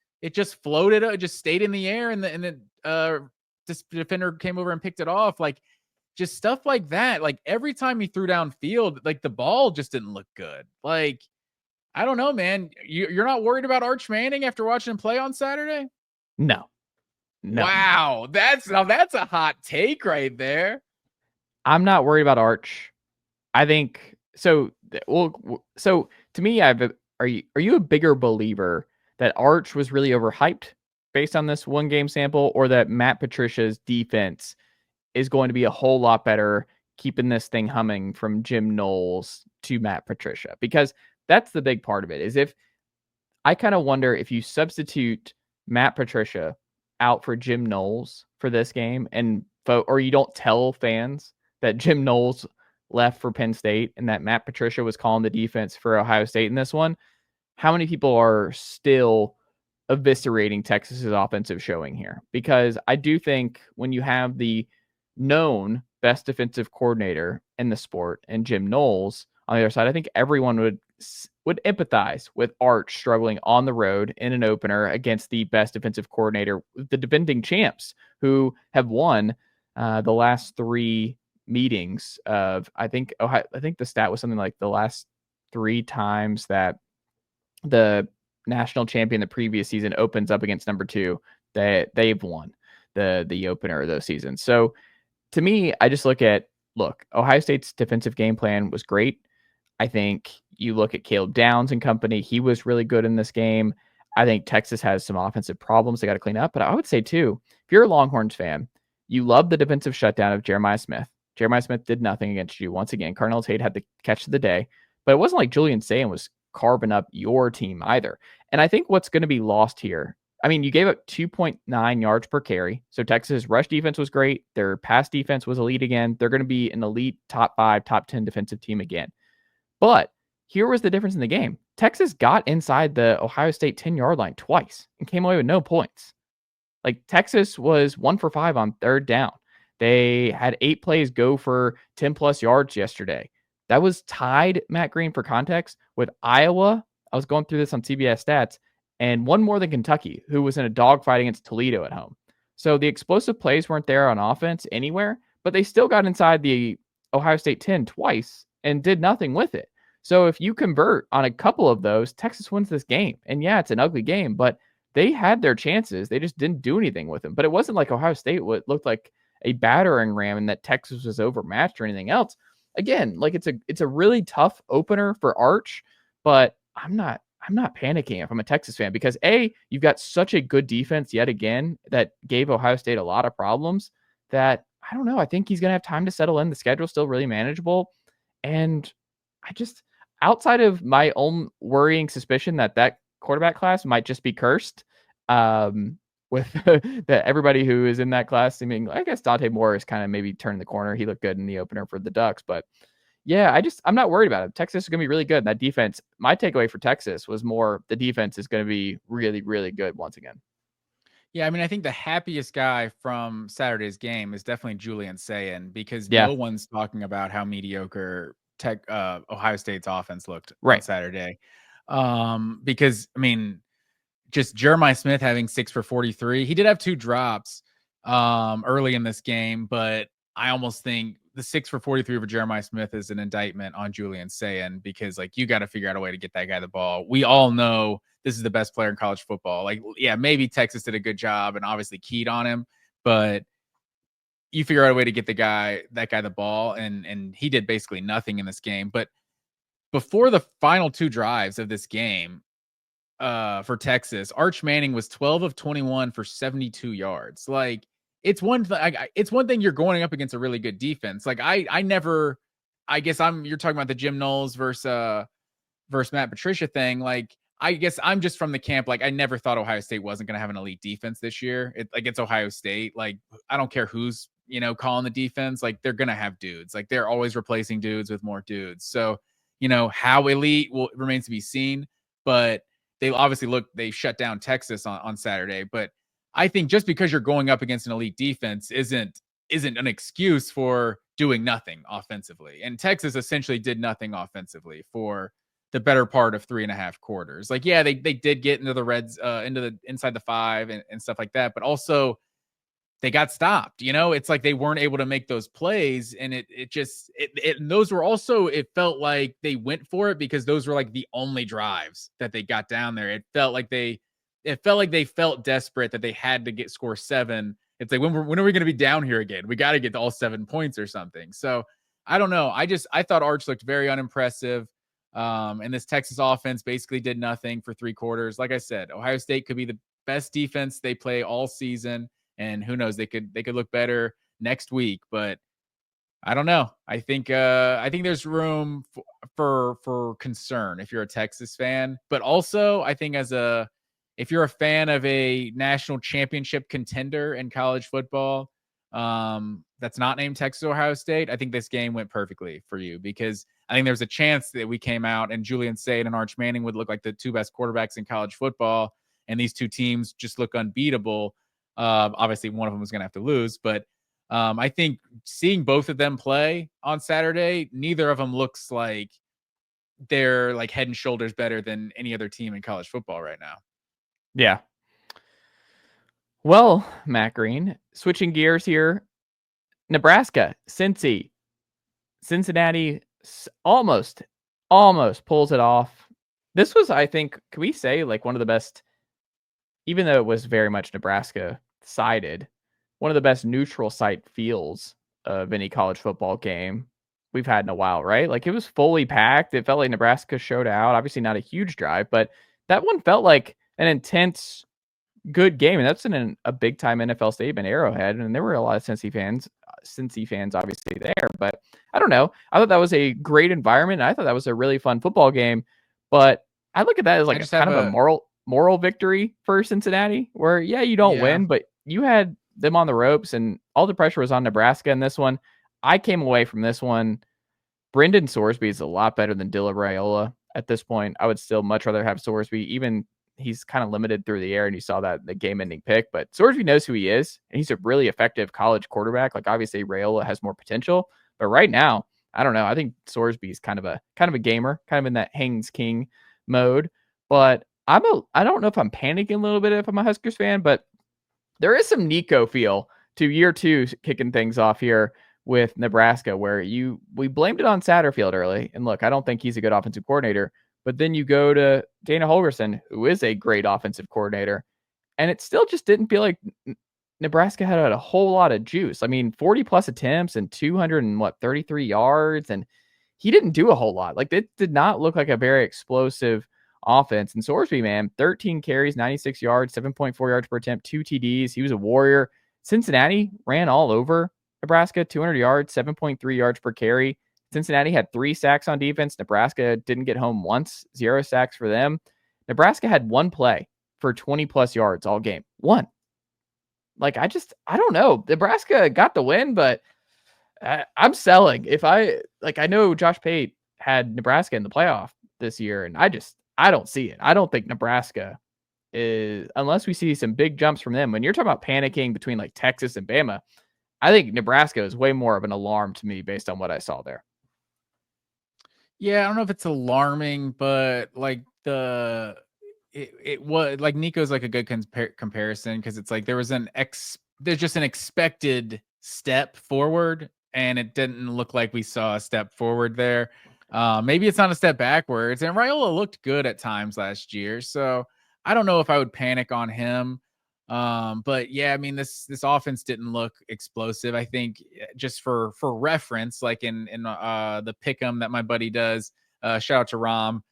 floated. It just stayed in the air, and this defender came over and picked it off. Like just stuff like that. Like every time he threw downfield, like the ball just didn't look good. Like. I don't know, man. You're not worried about Arch Manning after watching him play on Saturday? No. Wow, that's a hot take right there. I'm not worried about Arch. I think so. Well, so to me, are you a bigger believer that Arch was really overhyped based on this 1 game sample, or that Matt Patricia's defense is going to be a whole lot better, keeping this thing humming from Jim Knowles to Matt Patricia? Because that's the big part of it, is if I kind of wonder if you substitute Matt Patricia out for Jim Knowles for this game and vote, or you don't tell fans that Jim Knowles left for Penn State and that Matt Patricia was calling the defense for Ohio State in this one, how many people are still eviscerating Texas's offensive showing here? Because I do think when you have the known best defensive coordinator in the sport and Jim Knowles on the other side, I think everyone would empathize with Arch struggling on the road in an opener against the best defensive coordinator, the defending champs, who have won the last 3 meetings of, I think the stat was something like the last 3 times that the national champion the previous season opens up against number 2, that they've won the opener of those seasons. So to me, I just look, Ohio State's defensive game plan was great. I think you look at Caleb Downs and company, he was really good in this game. I think Texas has some offensive problems they got to clean up. But I would say, too, if you're a Longhorns fan, you love the defensive shutdown of Jeremiah Smith. Jeremiah Smith did nothing against you. Once again, Carnell Tate had the catch of the day. But it wasn't like Julian Sayin was carving up your team either. And I think what's going to be lost here, I mean, you gave up 2.9 yards per carry. So Texas' rush defense was great. Their pass defense was elite again. They're going to be an elite top 5, top 10 defensive team again. But here was the difference in the game. Texas got inside the Ohio State 10-yard line twice and came away with no points. Like, Texas was 1 for 5 on third down. They had 8 plays go for 10-plus yards yesterday. That was tied, Matt Green, for context, with Iowa. I was going through this on CBS Stats, and one more than Kentucky, who was in a dogfight against Toledo at home. So the explosive plays weren't there on offense anywhere, but they still got inside the Ohio State 10 twice and did nothing with it. So if you convert on a couple of those, Texas wins this game. And yeah, it's an ugly game, but they had their chances. They just didn't do anything with them. But it wasn't like Ohio State looked like a battering ram and that Texas was overmatched or anything else. Again, like, it's a really tough opener for Arch, but I'm not panicking if I'm a Texas fan, because A, you've got such a good defense yet again that gave Ohio State a lot of problems that, I don't know, I think he's going to have time to settle in. The schedule's still really manageable. And I just, outside of my own worrying suspicion that quarterback class might just be cursed, with that everybody who is in that class seeming, I guess Dante Moore is kind of maybe turning the corner. He looked good in the opener for the Ducks, but yeah, I'm not worried about it. Texas is going to be really good. And that defense, my takeaway for Texas was more the defense is going to be really, really good once again. Yeah, I mean, I think the happiest guy from Saturday's game is definitely Julian Sayin, because Yeah. no one's talking about how mediocre Ohio State's offense looked Right. on Saturday. Because, I mean, just Jeremiah Smith having 6 for 43. He did have 2 drops early in this game, but I almost think the 6 for 43 for Jeremiah Smith is an indictment on Julian Sayin, because, like, you got to figure out a way to get that guy the ball. We all know this is the best player in college football. Like, yeah, maybe Texas did a good job and obviously keyed on him, but you figure out a way to get that guy the ball, and he did basically nothing in this game. But before the final 2 drives of this game, for Texas, Arch Manning was 12 of 21 for 72 yards. Like, it's one thing you're going up against a really good defense. Like, you're talking about the Jim Knowles versus Matt Patricia thing. Like, I guess I'm just from the camp. Like, I never thought Ohio State wasn't going to have an elite defense this year. It's Ohio State. Like, I don't care who's, calling the defense. Like, they're going to have dudes. Like, they're always replacing dudes with more dudes. So, how elite remains to be seen, but they shut down Texas on Saturday. But I think just because you're going up against an elite defense isn't an excuse for doing nothing offensively. And Texas essentially did nothing offensively for the better part of 3.5 quarters. Like, yeah, they did get into the reds, inside the 5 and stuff like that, but also they got stopped. It's like they weren't able to make those plays, and those were also, it felt like they went for it because those were like the only drives that they got down there. It felt like they felt desperate that they had to score 7. It's like, when are we going to be down here again? We got to get to all 7 points or something. So I don't know. I thought Arch looked very unimpressive. And this Texas offense basically did nothing for 3 quarters. Like I said, Ohio State could be the best defense they play all season. And who knows, they could look better next week, but I don't know. I think there's room for concern if you're a Texas fan, but also I think as a if you're a fan of a national championship contender in college football, that's not named Texas Ohio State, I think this game went perfectly for you, because I think there's a chance that we came out and Julian Sayin and Arch Manning would look like the two best quarterbacks in college football, and these two teams just look unbeatable. Obviously, one of them was going to have to lose, but I think seeing both of them play on Saturday, neither of them looks like they're like head and shoulders better than any other team in college football right now. Yeah. Well, Matt Green, switching gears here. Nebraska, Cincy, Cincinnati almost pulls it off. This was, I think, can we say like one of the best, even though it was very much Nebraska sided, one of the best neutral site feels of any college football game we've had in a while, right? Like it was fully packed. It felt like Nebraska showed out. Obviously not a huge drive, but that one felt like an intense, good game. And that's in a big time NFL stadium, Arrowhead. And there were a lot of Cincy fans obviously there, but I don't know. I thought that was a great environment. I thought that was a really fun football game, but I look at that as like kind of a moral victory for Cincinnati, where you don't win, but you had them on the ropes and all the pressure was on Nebraska in this one. I came away from this one. Brendan Sorsby is a lot better than Dilla Raiola at this point. I would still much rather have Sorsby, even he's kind of limited through the air, and you saw that the game-ending pick. But Sorsby knows who he is, and he's a really effective college quarterback. Like obviously Raiola has more potential, but right now, I don't know. I think Sorsby is kind of a gamer, kind of in that Haynes King mode. But I don't know if I'm panicking a little bit if I'm a Huskers fan, but there is some Nico feel to year two kicking things off here with Nebraska, where we blamed it on Satterfield early. And look, I don't think he's a good offensive coordinator, but then you go to Dana Holgorsen, who is a great offensive coordinator, and it still just didn't feel like Nebraska had a whole lot of juice. I mean, 40 plus attempts and 233 yards, and he didn't do a whole lot. Like it did not look like a very explosive offense. And Sorsby, man, 13 carries, 96 yards, 7.4 yards per attempt, 2 TDs. He was a warrior. Cincinnati ran all over Nebraska, 200 yards, 7.3 yards per carry. Cincinnati had 3 sacks on defense. Nebraska didn't get home once, 0 sacks for them. Nebraska had one play for 20 plus yards all game. One. Like, I don't know. Nebraska got the win, but I'm selling. I know Josh Pate had Nebraska in the playoff this year, and I don't see it. I don't think Nebraska is, unless we see some big jumps from them. When you're talking about panicking between like Texas and Bama, I think Nebraska is way more of an alarm to me based on what I saw there. Yeah, I don't know if it's alarming, but like it was like Nico's like a good comparison, because it's like there's just an expected step forward, and it didn't look like we saw a step forward there. Maybe it's not a step backwards, and Raiola looked good at times last year, so I don't know if I would panic on him. But yeah, I mean, this offense didn't look explosive. I think just for reference, like in the pick'em that my buddy does, shout out to Rom.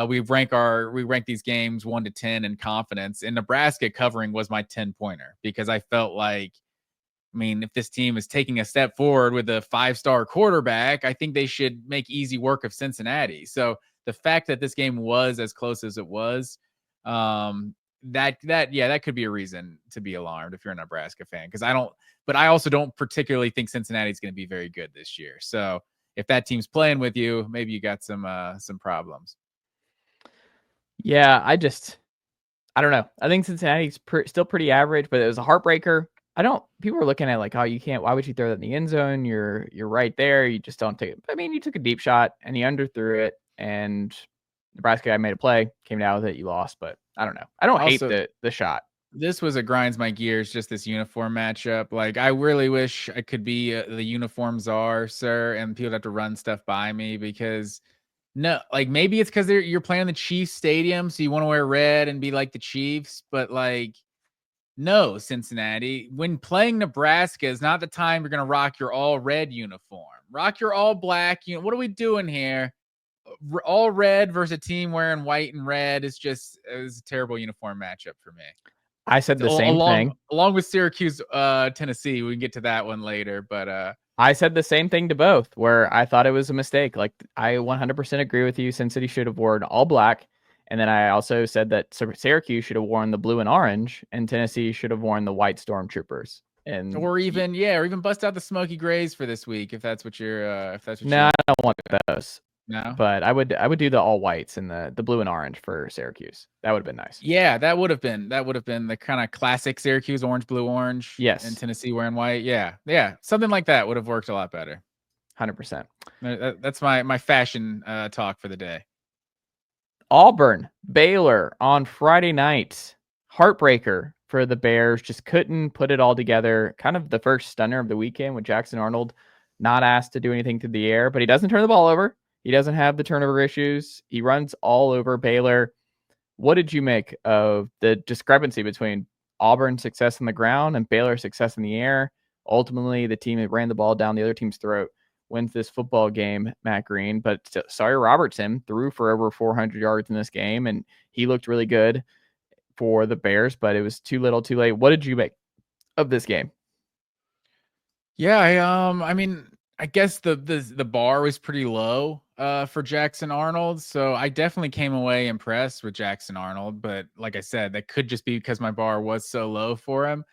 We rank these games 1 to 10 in confidence, and Nebraska covering was my 10-pointer, because I felt like, I mean, if this team is taking a step forward with a 5-star quarterback, I think they should make easy work of Cincinnati. So the fact that this game was as close as it was, that could be a reason to be alarmed if you're a Nebraska fan, because I also don't particularly think Cincinnati's going to be very good this year. So if that team's playing with you, maybe you got some problems. Yeah, I don't know. I think Cincinnati's still pretty average, but it was a heartbreaker. People were looking at like, oh, why would you throw that in the end zone? You're right there. You just don't take it. I mean, you took a deep shot and you underthrew it, and Nebraska guy made a play, came down with it, you lost, but I don't know. I don't hate the shot. This was a grinds my gears, just this uniform matchup. Like, I really wish I could be the uniform czar, sir, and people have to run stuff by me, because no, like maybe it's because you're playing the Chiefs stadium, so you want to wear red and be like the Chiefs, but like, no, Cincinnati, when playing Nebraska is not the time you're going to rock your all red uniform. Rock your all black. What are we doing here? All red versus a team wearing white and red is a terrible uniform matchup for me. I said the same thing. Along with Syracuse, Tennessee. We can get to that one later, but I said the same thing to both, where I thought it was a mistake. Like, I 100% agree with you. Cincinnati should have worn all black. And then I also said that Syracuse should have worn the blue and orange, and Tennessee should have worn the white stormtroopers. And or even bust out the smoky grays for this week if that's what you're no, I don't want those. No, but I would do the all whites and the blue and orange for Syracuse. That would have been nice. Yeah, that would have been the kind of classic Syracuse orange, blue, orange. Yes, and Tennessee wearing white. Yeah, something like that would have worked a lot better. 100%. That's my fashion talk for the day. Auburn, Baylor on Friday night. Heartbreaker for the Bears. Just couldn't put it all together. Kind of the first stunner of the weekend with Jackson Arnold not asked to do anything to the air, but he doesn't turn the ball over. He doesn't have the turnover issues. He runs all over Baylor. What did you make of the discrepancy between Auburn's success on the ground and Baylor's success in the air? Ultimately, the team that ran the ball down the other team's throat wins this football game, Matt Green. But Sawyer Robertson threw for over 400 yards in this game, and he looked really good for the Bears, but it was too little too late. What did you make of this game? Yeah, I mean, I guess the bar was pretty low for Jackson Arnold, so I definitely came away impressed with Jackson Arnold. But like I said, that could just be because my bar was so low for him.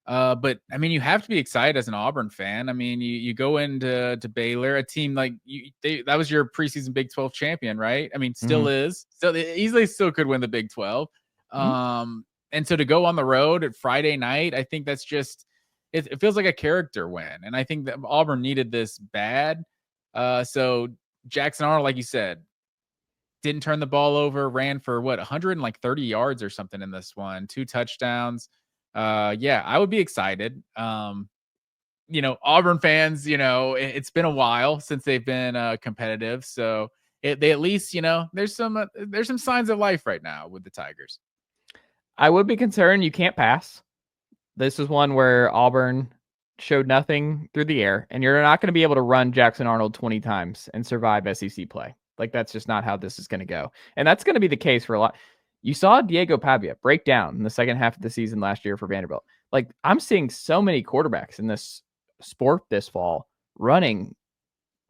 But I mean, you have to be excited as an Auburn fan. I mean, you go into Baylor, a team like that was your preseason Big 12 champion, right? I mean, still is, still easily still could win the Big 12. And so to go on the road at Friday night, I think that's just it feels like a character win, and I think that Auburn needed this bad. So Jackson Arnold, like you said, didn't turn the ball over, ran for 130 yards or something in this one, 2 touchdowns. Yeah, I would be excited. Auburn fans, it's been a while since they've been competitive, so they at least, there's some signs of life right now with the Tigers. I would be concerned you can't pass. This is one where Auburn showed nothing through the air, and you're not going to be able to run Jackson Arnold 20 times and survive SEC play. Like, that's just not how this is going to go. And that's going to be the case for a lot. You saw Diego Pavia break down in the second half of the season last year for Vanderbilt. Like, I'm seeing so many quarterbacks in this sport this fall running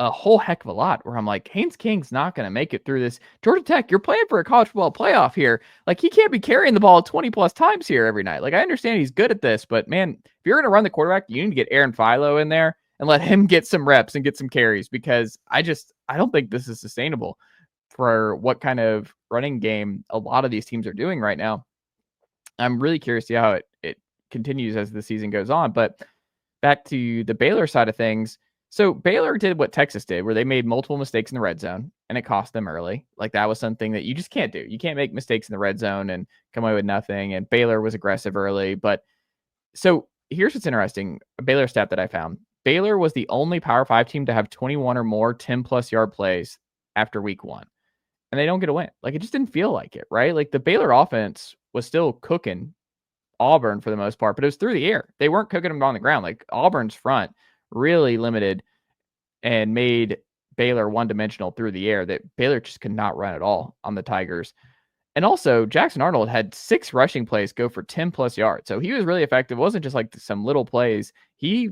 a whole heck of a lot where I'm like, Haynes King's not going to make it through this. Georgia Tech, you're playing for a college football playoff here. Like, he can't be carrying the ball 20 plus times here every night. Like, I understand he's good at this, but man, if you're going to run the quarterback, you need to get Aaron Philo in there and let him get some reps and get some carries, because I don't think this is sustainable for what kind of running game a lot of these teams are doing right now. I'm really curious to see how it continues as the season goes on. But back to the Baylor side of things. So Baylor did what Texas did, where they made multiple mistakes in the red zone, and it cost them early. Like, that was something that you just can't do. You can't make mistakes in the red zone and come away with nothing. And Baylor was aggressive early. But so here's what's interesting. A Baylor stat that I found. Baylor was the only Power 5 team to have 21 or more 10-plus yard plays after week 1. And they don't get a win. Like, it just didn't feel like it, right? Like, the Baylor offense was still cooking Auburn for the most part, but it was through the air. They weren't cooking them on the ground. Like, Auburn's front really limited and made Baylor one-dimensional through the air, that Baylor just could not run at all on the Tigers. And also, Jackson Arnold had 6 rushing plays go for 10-plus yards. So he was really effective. It wasn't just like some little plays. He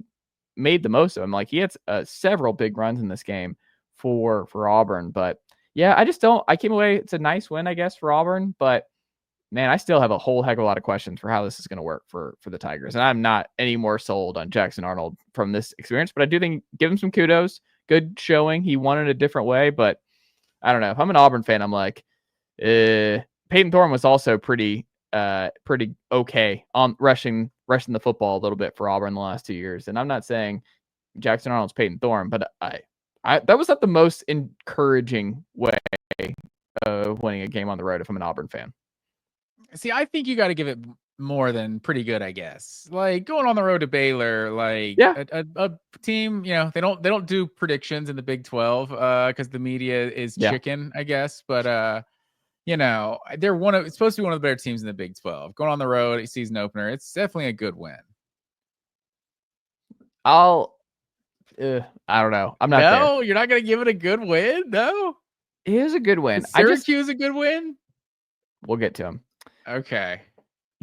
made the most of them. Like, he had several big runs in this game for Auburn. But yeah, I came away, it's a nice win, I guess, for Auburn, but man, I still have a whole heck of a lot of questions for how this is going to work for the Tigers. And I'm not any more sold on Jackson Arnold from this experience, but I do think give him some kudos. Good showing. He won it a different way, but I don't know. If I'm an Auburn fan, I'm like, Peyton Thorne was also pretty okay on rushing the football a little bit for Auburn the last 2 years. And I'm not saying Jackson Arnold's Peyton Thorne, but I that was not the most encouraging way of winning a game on the road if I'm an Auburn fan. See, I think you got to give it more than pretty good, I guess. Like, going on the road to Baylor, like, yeah, a team, they don't do predictions in the Big 12 because the media is chicken, I guess. But they're it's supposed to be one of the better teams in the Big 12. Going on the road, season opener, it's definitely a good win. I don't know. I'm not there. No, you're not gonna give it a good win. No, it is a good win. Is Syracuse a good win? We'll get to him. Okay.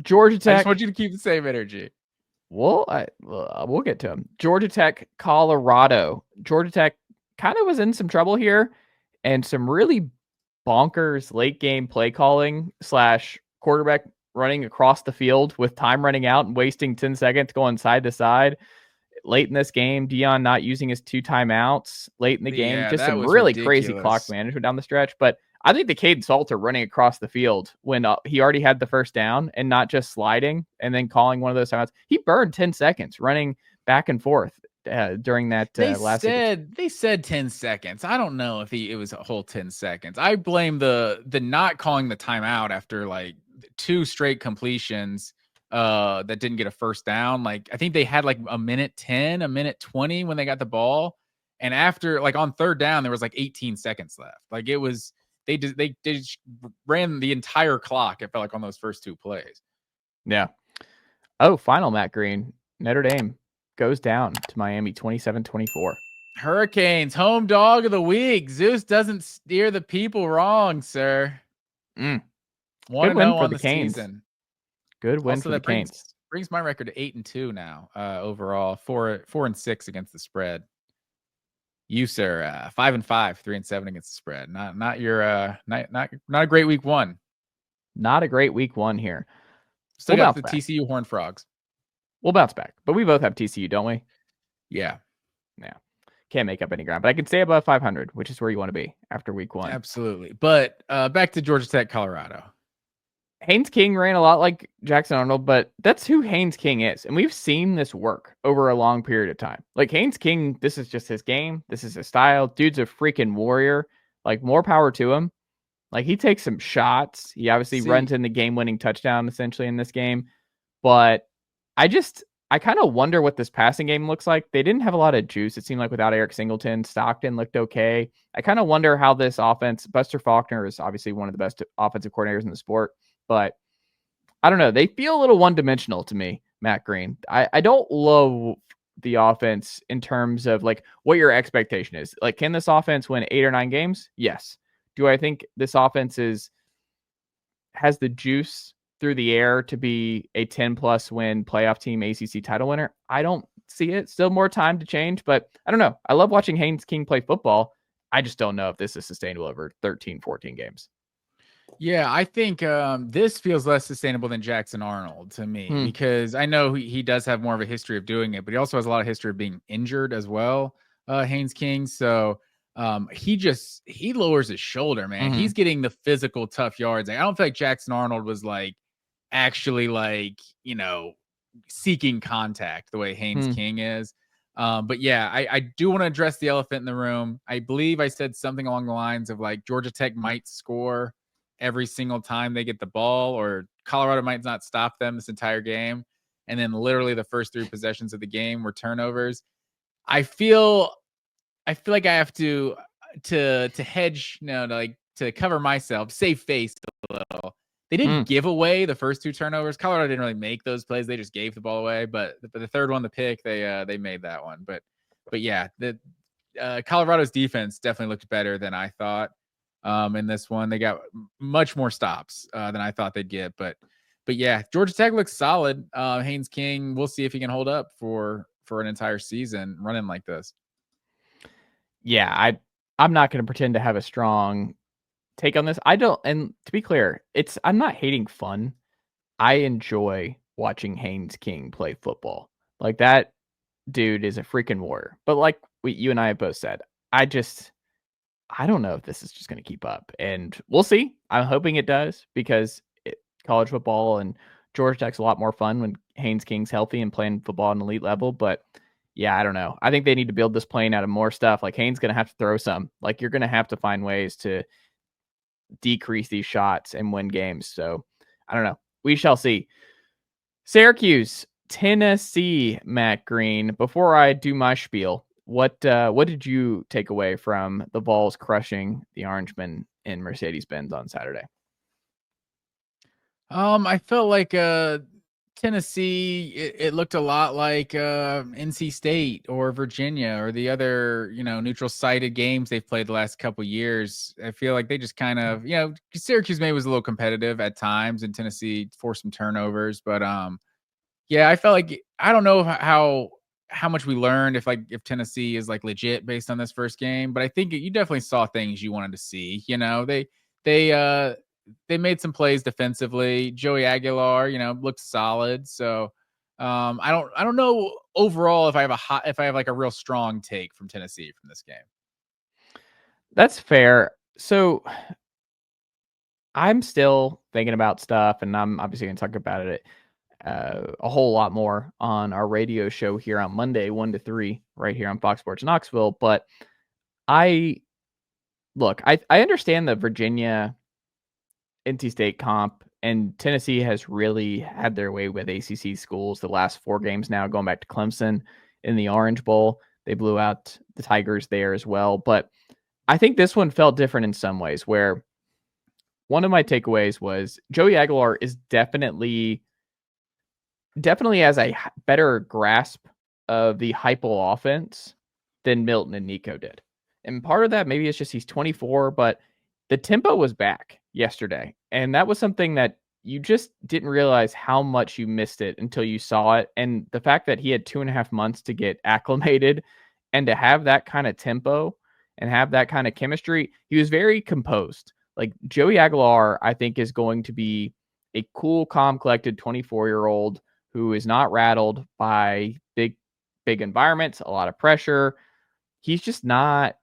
Georgia Tech. I just want you to keep the same energy. We'll get to him. Georgia Tech, Colorado. Georgia Tech kind of was in some trouble here, and some really bonkers late game play calling / quarterback running across the field with time running out and wasting 10 seconds going side to side. Late in this game, Dion not using his 2 timeouts late in the game. Just that some was really crazy clock ridiculous. management down the stretch. But I think the Caden Salter running across the field when he already had the first down and not just sliding and then calling one of those timeouts. He burned 10 seconds running back and forth during that last sequence. They said 10 seconds. I don't know if it was a whole 10 seconds. I blame the not calling the timeout after like 2 straight completions that didn't get a first down. Like I think they had like a minute 10, a minute 20 when they got the ball. And after like on third down, there was like 18 seconds left. Like it was, they just ran the entire clock. It felt like on those first 2 plays. Yeah. Oh, final Matt Green. Notre Dame goes down to Miami 27-24. Hurricanes, home dog of the week. Zeus doesn't steer the people wrong, sir. 1-0 on the season. Good win also, for the Canes. Brings my record to 8-2 now. Overall, 4-6 against the spread. You, sir, 5-5, 3-7 against the spread. Not a great week 1. Not a great week 1 here. Still got the TCU Horned Frogs. We'll bounce back, but we both have TCU, don't we? Yeah. Can't make up any ground, but I can stay above 500, which is where you want to be after week 1. Absolutely. But back to Georgia Tech, Colorado. Haynes King ran a lot like Jackson Arnold, but that's who Haynes King is. And we've seen this work over a long period of time. Like Haynes King, this is just his game. This is his style. Dude's a freaking warrior. Like more power to him. Like he takes some shots. He obviously runs in the game-winning touchdown essentially in this game. But I kind of wonder what this passing game looks like. They didn't have a lot of juice. It seemed like without Eric Singleton. Stockton looked okay. I kind of wonder how this offense, Buster Faulkner is obviously one of the best offensive coordinators in the sport, but I don't know. They feel a little one-dimensional to me, Matt Green. I don't love the offense in terms of like what your expectation is. Like, can this offense win 8 or 9 games? Yes. Do I think this offense has the juice through the air to be a 10+ win playoff team ACC title winner? I don't see it. Still more time to change, but I don't know. I love watching Haynes King play football. I just don't know if this is sustainable over 13, 14 games. Yeah, I think this feels less sustainable than Jackson Arnold to me because I know he does have more of a history of doing it, but he also has a lot of history of being injured as well, Haynes King. So he lowers his shoulder, man. He's getting the physical tough yards. I don't feel like Jackson Arnold was like actually like, seeking contact the way Haynes King is. But yeah, I do want to address the elephant in the room. I believe I said something along the lines of like Georgia Tech might score every single time they get the ball, or Colorado might not stop them this entire game. And then literally the first 3 possessions of the game were turnovers. I feel like I have to hedge, to cover myself, save face a little. They didn't give away the first 2 turnovers. Colorado didn't really make those plays. They just gave the ball away. But the third one, the pick, they made that one. But yeah, the Colorado's defense definitely looked better than I thought. In this one, they got much more stops than I thought they'd get. But yeah, Georgia Tech looks solid. Haynes King, we'll see if he can hold up for an entire season running like this. Yeah, I'm not going to pretend to have a strong take on this. I don't, and to be clear, I'm not hating fun. I enjoy watching Haynes King play football. Like that dude is a freaking warrior. But like you and I have both said, I don't know if this is just going to keep up, and we'll see. I'm hoping it does because college football and Georgia Tech's a lot more fun when Haynes King's healthy and playing football at an elite level. But yeah, I don't know. I think they need to build this plane out of more stuff. Like Haynes going to have to throw some. Like you're going to have to find ways to decrease these shots and win games. So I don't know. We shall see. Syracuse, Tennessee, Matt Green. Before I do my spiel, what did you take away from the Vols crushing the Orangemen in Mercedes-Benz on Saturday? I felt like Tennessee, it looked a lot like NC State or Virginia or the other, neutral sited games they've played the last couple years. I feel like they just kind of, Syracuse maybe was a little competitive at times and Tennessee forced some turnovers. But yeah, I felt like, I don't know how much we learned if Tennessee is like legit based on this first game, but I think you definitely saw things you wanted to see. they made some plays defensively. Joey Aguilar, looked solid. So I don't know overall if I have like a real strong take from Tennessee from this game. That's fair. So I'm still thinking about stuff, and I'm obviously going to talk about it a whole lot more on our radio show here on Monday, 1 to 3, right here on Fox Sports Knoxville. But I understand the Virginia NC State comp, and Tennessee has really had their way with ACC schools the last 4 games now, going back to Clemson in the Orange Bowl. They blew out the Tigers there as well. But I think this one felt different in some ways, where one of my takeaways was Joey Aguilar is definitely has a better grasp of the Heupel offense than Milton and Nico did. And part of that, maybe it's just he's 24, but the tempo was back yesterday. And that was something that you just didn't realize how much you missed it until you saw it. And the fact that he had 2.5 months to get acclimated and to have that kind of tempo and have that kind of chemistry, he was very composed. Like Joey Aguilar, I think, is going to be a cool, calm, collected 24-year-old who is not rattled by big environments, a lot of pressure. He's just a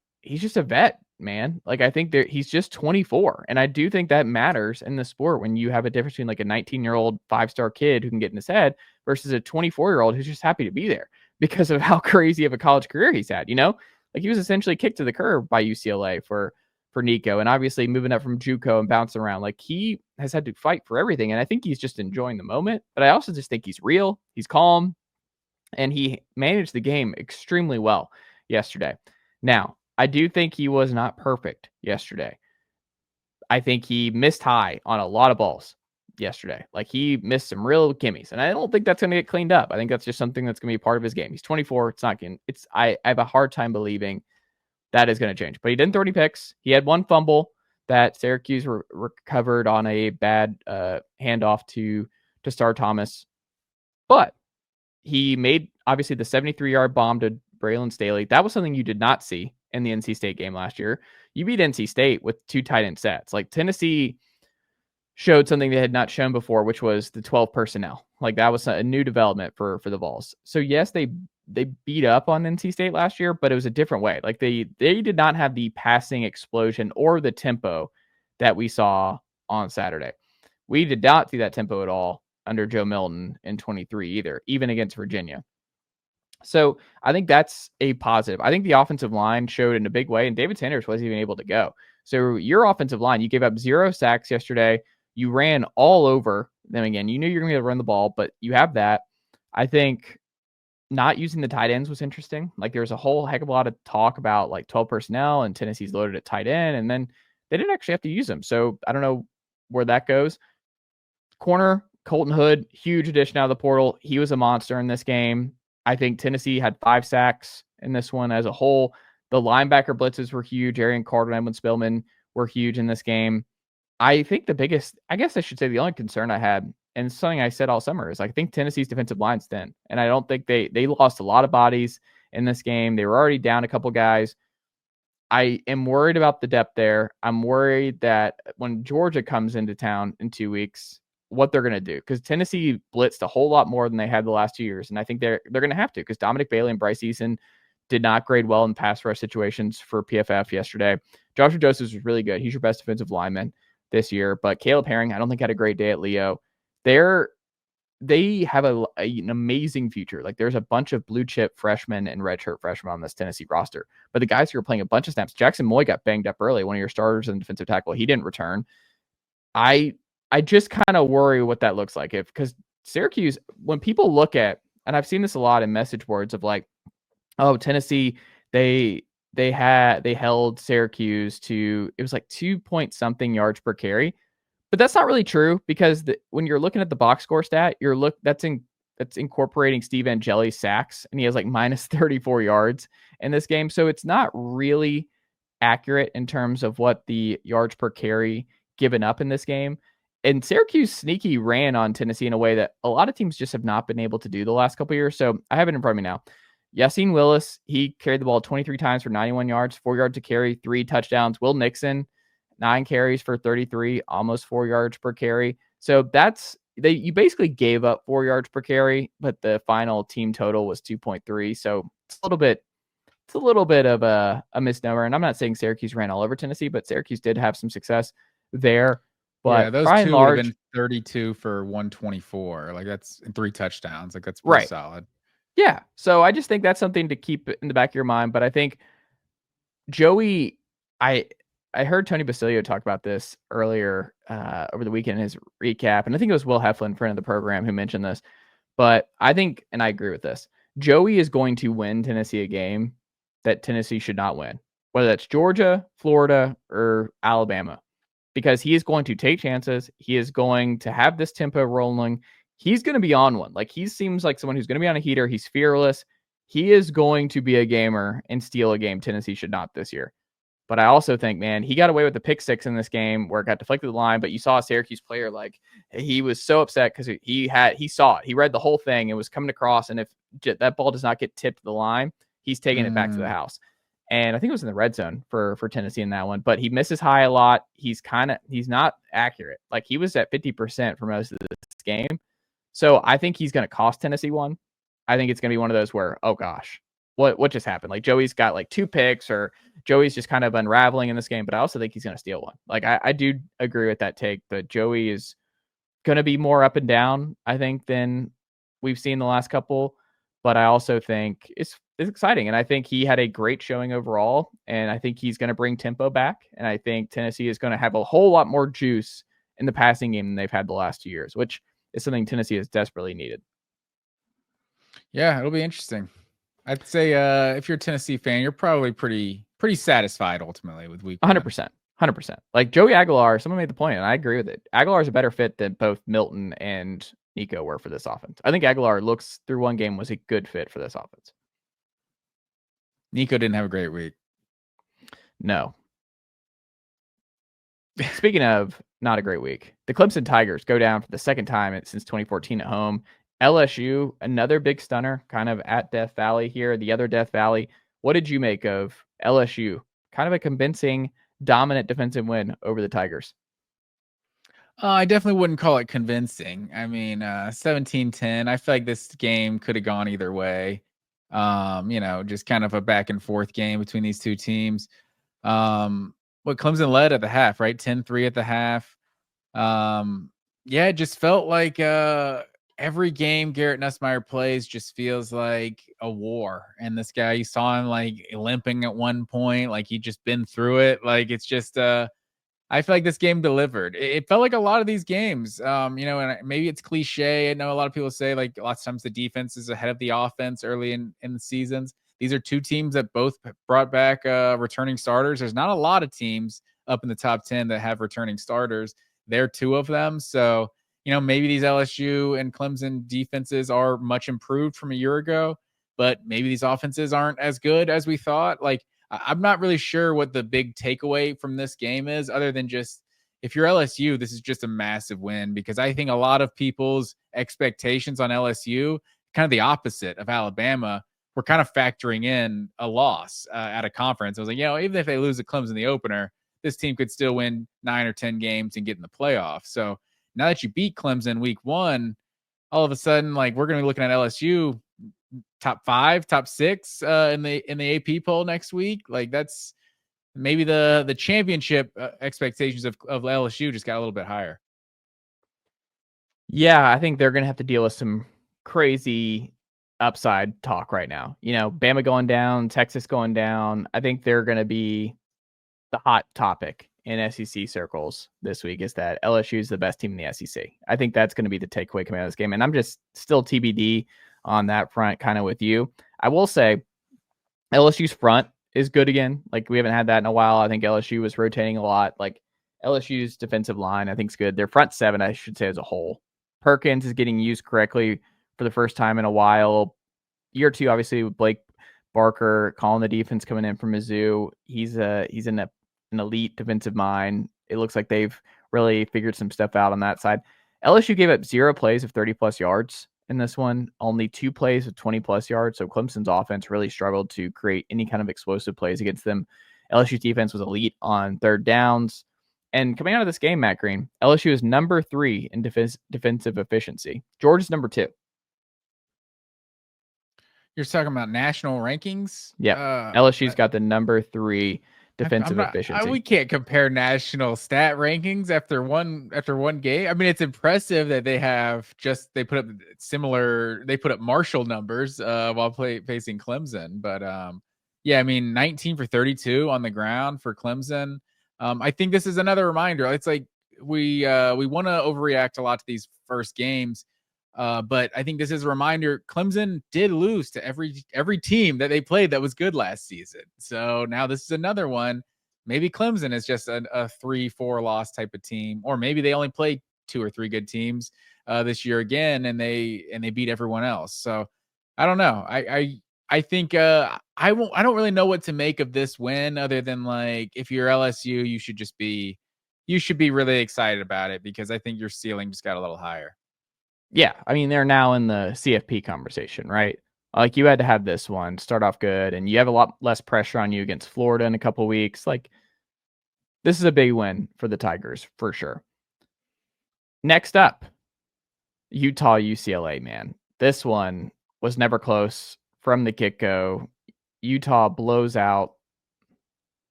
vet, man. Like, I think he's just 24. And I do think that matters in the sport when you have a difference between like a 19-year-old 5-star kid who can get in his head versus a 24-year-old who's just happy to be there because of how crazy of a college career he's had, Like, he was essentially kicked to the curb by UCLA for Nico, and obviously moving up from JUCO and bouncing around. Like, he has had to fight for everything, and I think he's just enjoying the moment. But I also just think he's real, he's calm, and he managed the game extremely well yesterday. Now, I do think he was not perfect yesterday. I think he missed high on a lot of balls yesterday. Like, he missed some real gimmies, and I don't think that's going to get cleaned up. I think that's just something that's going to be part of his game. He's 24. I have a hard time believing that is going to change. But he didn't throw any picks. He had 1 fumble that Syracuse recovered on a bad handoff to Star Thomas. But he made, obviously, the 73-yard bomb to Braylon Staley. That was something you did not see in the NC State game last year. You beat NC State with 2 tight end sets. Like, Tennessee showed something they had not shown before, which was the 12 personnel. Like, that was a new development for the Vols. So, yes, they beat up on NC State last year, but it was a different way. Like, they did not have the passing explosion or the tempo that we saw on Saturday. We did not see that tempo at all under Joe Milton in 23 either, even against Virginia. So I think that's a positive. I think the offensive line showed in a big way, and David Sanders wasn't even able to go. So your offensive line, you gave up 0 sacks yesterday. You ran all over them again. You knew you were going to be able to run the ball, but you have that. I think not using the tight ends was interesting. Like, there was a whole heck of a lot of talk about like 12 personnel and Tennessee's loaded at tight end, and then they didn't actually have to use them. So I don't know where that goes. Corner, Colton Hood, huge addition out of the portal. He was a monster in this game. I think Tennessee had 5 sacks in this one as a whole. The linebacker blitzes were huge. Arian Carter and Edwin Spillman were huge in this game. I think the only concern I had, and something I said all summer, is I think Tennessee's defensive line's thin. And I don't think they lost a lot of bodies in this game. They were already down a couple guys. I am worried about the depth there. I'm worried that when Georgia comes into town in 2 weeks, what they're going to do, because Tennessee blitzed a whole lot more than they had the last 2 years. And I think they're going to have to, because Dominic Bailey and Bryce Eason did not grade well in pass rush situations for PFF yesterday. Joshua Josephs was really good. He's your best defensive lineman this year, but Caleb Herring, I don't think had a great day at Leo. They have an amazing future. Like, there's a bunch of blue chip freshmen and redshirt freshmen on this Tennessee roster, but the guys who are playing a bunch of snaps, Jackson Moy got banged up early, one of your starters in defensive tackle. He didn't return. I just kind of worry what that looks like, because Syracuse, when people look at, and I've seen this a lot in message boards of like, oh, Tennessee, they held Syracuse to, it was like 2 something yards per carry. But that's not really true, because when you're looking at the box score stat, that's incorporating Steve Angeli's sacks, and he has like minus 34 yards in this game. So it's not really accurate in terms of what the yards per carry given up in this game. And Syracuse sneaky ran on Tennessee in a way that a lot of teams just have not been able to do the last couple of years. So I have it in front of me now. Yassine Willis, he carried the ball 23 times for 91 yards, 4 yards to carry, 3 touchdowns. Will Nixon 9 carries for 33, almost 4 yards per carry. So you basically gave up 4 yards per carry, but the final team total was 2.3. So it's a little bit of a misnomer. And I'm not saying Syracuse ran all over Tennessee, but Syracuse did have some success there. But yeah, those by and two would have large, been 32 for 124. Like that's 3 touchdowns. Like that's pretty right. solid. Yeah. So I just think that's something to keep in the back of your mind. But I think Joey, I heard Tony Basilio talk about this earlier over the weekend in his recap. And I think it was Will Heflin, friend of the program, who mentioned this. But I think, and I agree with this, Joey is going to win Tennessee a game that Tennessee should not win, whether that's Georgia, Florida, or Alabama, because he is going to take chances. He is going to have this tempo rolling. He's going to be on one. Like, he seems like someone who's going to be on a heater. He's fearless. He is going to be a gamer and steal a game Tennessee should not this year. But I also think, man, he got away with the pick 6 in this game where it got deflected the line. But you saw a Syracuse player, like, he was so upset because he saw it. He read the whole thing. It was coming across. And if that ball does not get tipped to the line, he's taking it back to the house. And I think it was in the red zone for Tennessee in that one. But he misses high a lot. He's not accurate. Like, he was at 50% for most of this game. So I think he's going to cost Tennessee one. I think it's going to be one of those where, oh gosh, what just happened? Like, Joey's got like 2 picks, or Joey's just kind of unraveling in this game. But I also think he's going to steal one. Like, I do agree with that take, but Joey is going to be more up and down, I think, than we've seen the last couple. But I also think it's exciting. And I think he had a great showing overall. And I think he's going to bring tempo back. And I think Tennessee is going to have a whole lot more juice in the passing game than they've had the last 2 years, which is something Tennessee has desperately needed. Yeah, it'll be interesting. I'd say if you're a Tennessee fan, you're probably pretty satisfied ultimately with week 100%. 100%. Like, Joey Aguilar, someone made the point, and I agree with it. Aguilar is a better fit than both Milton and Nico were for this offense. I think Aguilar looks through one game was a good fit for this offense. Nico didn't have a great week. No. Speaking of not a great week, the Clemson Tigers go down for the second time since 2014 at home. LSU, another big stunner, kind of at Death Valley here, the other Death Valley. What did you make of LSU? Kind of a convincing, dominant defensive win over the Tigers. I definitely wouldn't call it convincing. I mean, 17-10. I feel like this game could have gone either way. Just kind of a back and forth game between these two teams. Clemson led at the half, right? 10-3 at the half. It just felt like every game Garrett Nussmeier plays just feels like a war. And this guy, you saw him like limping at one point, like he'd just been through it. Like, it's just I feel like this game delivered. It felt like a lot of these games, and maybe it's cliche. I know a lot of people say like a lot of times the defense is ahead of the offense early in the seasons. These are two teams that both brought back returning starters. There's not a lot of teams up in the top 10 that have returning starters. They're 2 of them. So, maybe these LSU and Clemson defenses are much improved from a year ago, but maybe these offenses aren't as good as we thought. Like, I'm not really sure what the big takeaway from this game is, other than just, if you're LSU, this is just a massive win, because I think a lot of people's expectations on LSU, kind of the opposite of Alabama, were kind of factoring in a loss at a conference. I was like, even if they lose to Clemson in the opener, this team could still win 9 or 10 games and get in the playoffs. So now that you beat Clemson week 1, all of a sudden, like, we're going to be looking at LSU top 5, top 6 in the AP poll next week. Like, that's maybe the championship expectations of LSU just got a little bit higher. Yeah, I think they're going to have to deal with some crazy upside talk right now. Bama going down, Texas going down. I think they're going to be the hot topic in SEC circles this week, is that LSU is the best team in the SEC. I think that's going to be the takeaway coming out of this game. And I'm just still TBD on that front, kind of with you. I will say LSU's front is good again. Like, we haven't had that in a while. I think LSU was rotating a lot. Like, LSU's defensive line, I think, is good. Their front 7, I should say, as a whole. Perkins is getting used correctly for the first time in a while. Year 2, obviously, with Blake Barker calling the defense coming in from Mizzou. He's in an elite defensive mind. It looks like they've really figured some stuff out on that side. LSU gave up 0 plays of 30-plus yards in this one, only 2 plays of 20-plus yards. So Clemson's offense really struggled to create any kind of explosive plays against them. LSU's defense was elite on third downs. And coming out of this game, Matt Green, LSU is number 3 in defensive efficiency. Georgia's number 2. You're talking about national rankings? Yeah. LSU's got the number 3 defensive efficiency. We can't compare national stat rankings after one game. I mean, it's impressive that they put up Marshall numbers while facing Clemson. But yeah, I mean, 19 for 32 on the ground for Clemson. I think this is another reminder. It's like we want to overreact a lot to these first games. But I think this is a reminder. Clemson did lose to every team that they played that was good last season. So now this is another one. Maybe Clemson is just a 3-4 loss type of team, or maybe they only played 2 or 3 good teams this year again, and they beat everyone else. So I don't know. I think I don't really know what to make of this win, other than like if you're LSU, you should be really excited about it, because I think your ceiling just got a little higher. Yeah, I mean, they're now in the CFP conversation, right? Like, you had to have this one start off good, and you have a lot less pressure on you against Florida in a couple weeks. Like, this is a big win for the Tigers, for sure. Next up, Utah UCLA, man. This one was never close from the get-go. Utah blows out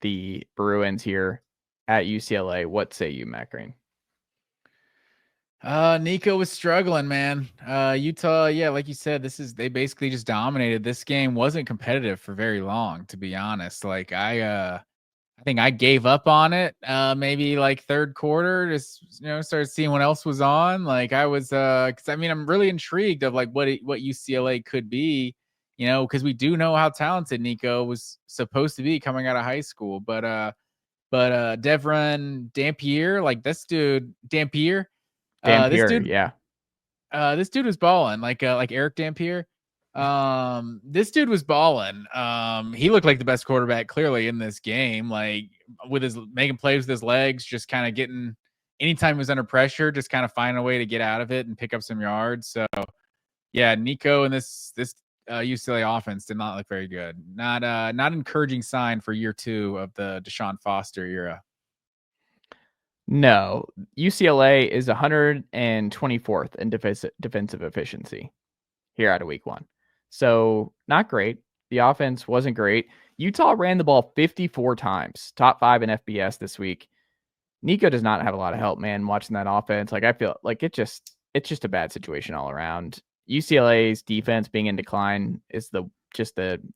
the Bruins here at UCLA. What say you, Matt Green? Nico was struggling, man. Utah, yeah, like you said, they basically just dominated. This game wasn't competitive for very long, to be honest. Like I think I gave up on it maybe like third quarter, just started seeing what else was on. Like I was because I mean, I'm really intrigued of like what UCLA could be, because we do know how talented Nico was supposed to be coming out of high school. But Devron Dampier, like this dude, Dampier. Dampier, this dude was balling, like Eric Dampier. This dude was balling. He looked like the best quarterback clearly in this game, like making plays with his legs, just kind of getting, anytime he was under pressure, just kind of finding a way to get out of it and pick up some yards. So yeah, Nico and this UCLA offense did not look very good. Not encouraging sign for year 2 of the Deshaun Foster era. No, UCLA is 124th in defensive efficiency here out of week 1. So not great. The offense wasn't great. Utah ran the ball 54 times, top 5 in FBS this week. Nico does not have a lot of help, man, watching that offense. Like, I feel like it's just a bad situation all around. UCLA's defense being in decline is the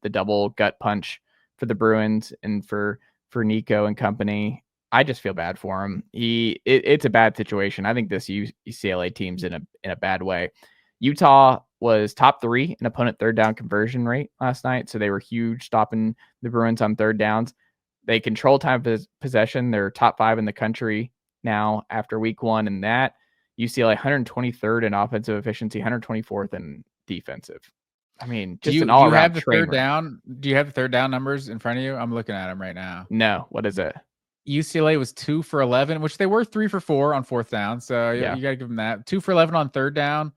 double gut punch for the Bruins and for Nico and company. I just feel bad for him. It's a bad situation. I think this UCLA team's in a bad way. Utah was top 3 in opponent third down conversion rate last night, so they were huge, stopping the Bruins on third downs. They control time of possession. They're top 5 in the country now after week 1, and that UCLA 123rd in offensive efficiency, 124th in defensive. I mean, just an all-around. Do you have the third down? Do you have the third down numbers in front of you? I'm looking at them right now. No, what is it? UCLA was 2 for 11, which they were 3 for 4 on fourth down. So yeah, you got to give them that. 2 for 11 on third down.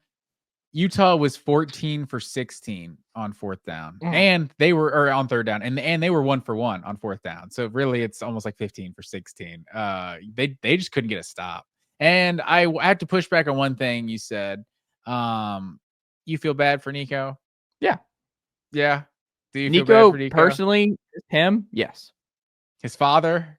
Utah was 14 for 16 on fourth down, and they were on third down, and they were 1 for 1 on fourth down. So really, it's almost like 15 for 16. They just couldn't get a stop. And I had to push back on one thing you said. You feel bad for Nico? Yeah. Do you feel bad for Nico personally? Him? Yes. His father?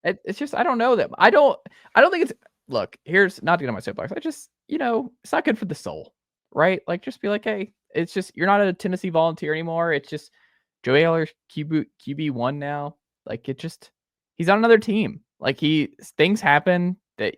It's just, I don't know that. I don't think it's, look, here's not to get on my soapbox. I just, it's not good for the soul, right? Like, just be like, hey, it's just, you're not a Tennessee Volunteer anymore. It's just Joey Eller's QB1 now. Like, he's on another team. Like, things happen that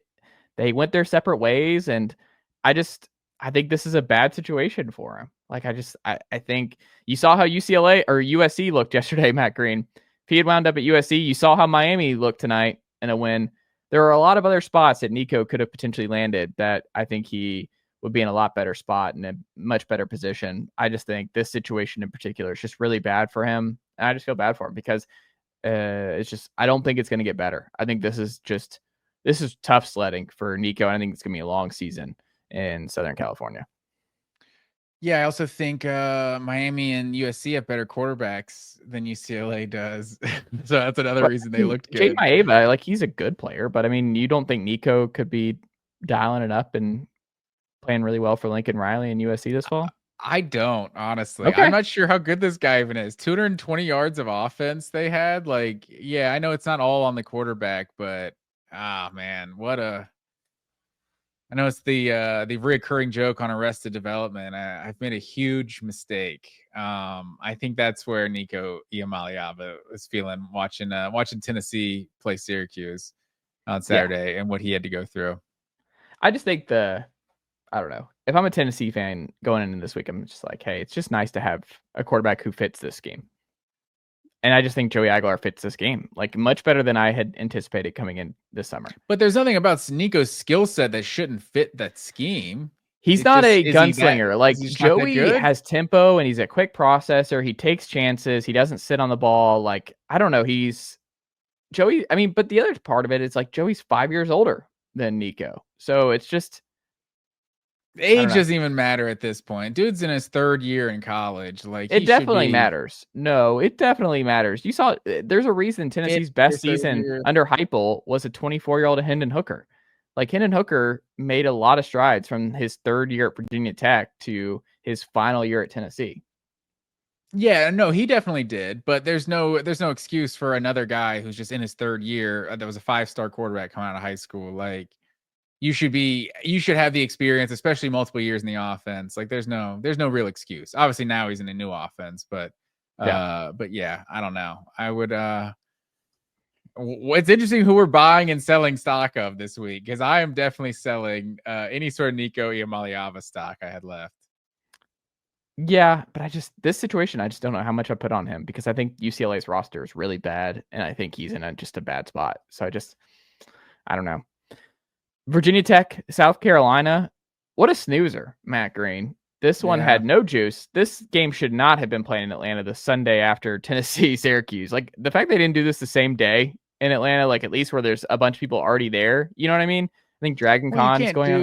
they went their separate ways. And I think this is a bad situation for him. Like, I think you saw how UCLA or USC looked yesterday, Matt Green. If he had wound up at USC, you saw how Miami looked tonight in a win. There are a lot of other spots that Nico could have potentially landed that I think he would be in a lot better spot and a much better position. I just think this situation in particular is just really bad for him. And I just feel bad for him because it's just, I don't think it's going to get better. I think this is tough sledding for Nico. And I think it's going to be a long season in Southern California. Yeah, I also think Miami and USC have better quarterbacks than UCLA does. So that's another But reason I they mean, looked Jay good. Maeva, like he's a good player, but I mean, you don't think Nico could be dialing it up and playing really well for Lincoln Riley and USC this fall? I don't, honestly. I'm Okay. not sure how good this guy even is. 220 yards of offense they had. Like, yeah, I know it's not all on the quarterback, but man, I know it's the reoccurring joke on Arrested Development. I've made a huge mistake. I think that's where Nico Iamaleava was feeling watching Tennessee play Syracuse on Yeah. Saturday and what he had to go through. I just think I don't know. If I'm a Tennessee fan going into this week, I'm just like, hey, it's just nice to have a quarterback who fits this scheme. And I just think Joey Aguilar fits this game like much better than I had anticipated coming in this summer. But there's nothing about Nico's skill set that shouldn't fit that scheme. He's It's not just a gunslinger. is Like he just not that Joey good? has tempo and he's a quick processor. He takes chances. He doesn't sit on the ball. Like, I don't know. He's Joey. I mean, but the other part of it is like Joey's 5 years older than Nico. So it's just, I don't Age know. doesn't even matter at this point. Dude's in his 3rd year in college. Like It he should definitely be matters. No, it definitely matters. You saw there's a reason in Tennessee's best his 3rd season year. under Heupel was a 24-year-old Hendon Hooker. Like Hendon Hooker made a lot of strides from his 3rd year at Virginia Tech to his final year at Tennessee. Yeah, no, he definitely did, but there's no excuse for another guy who's just in his 3rd year that was a 5-star quarterback coming out of high school. Like you should have the experience, especially multiple years in the offense. Like there's no real excuse. Obviously now he's in a new offense, but Yeah. yeah, I don't know. I would it's interesting who we're buying and selling stock of this week because I am definitely selling any sort of Nico Iamaleava stock I had left. Yeah, but this situation, I just don't know how much I put on him because I think UCLA's roster is really bad, and I think he's in just a bad spot. So I don't know. Virginia Tech, South Carolina, what a snoozer, Matt Green. This one Yeah. had no juice. This game should not have been played in Atlanta the Sunday after Tennessee, Syracuse. Like the fact they didn't do this the same day in Atlanta, like at least where there's a bunch of people already there. You know what I mean? I think Dragon Well, you Con's can't going on.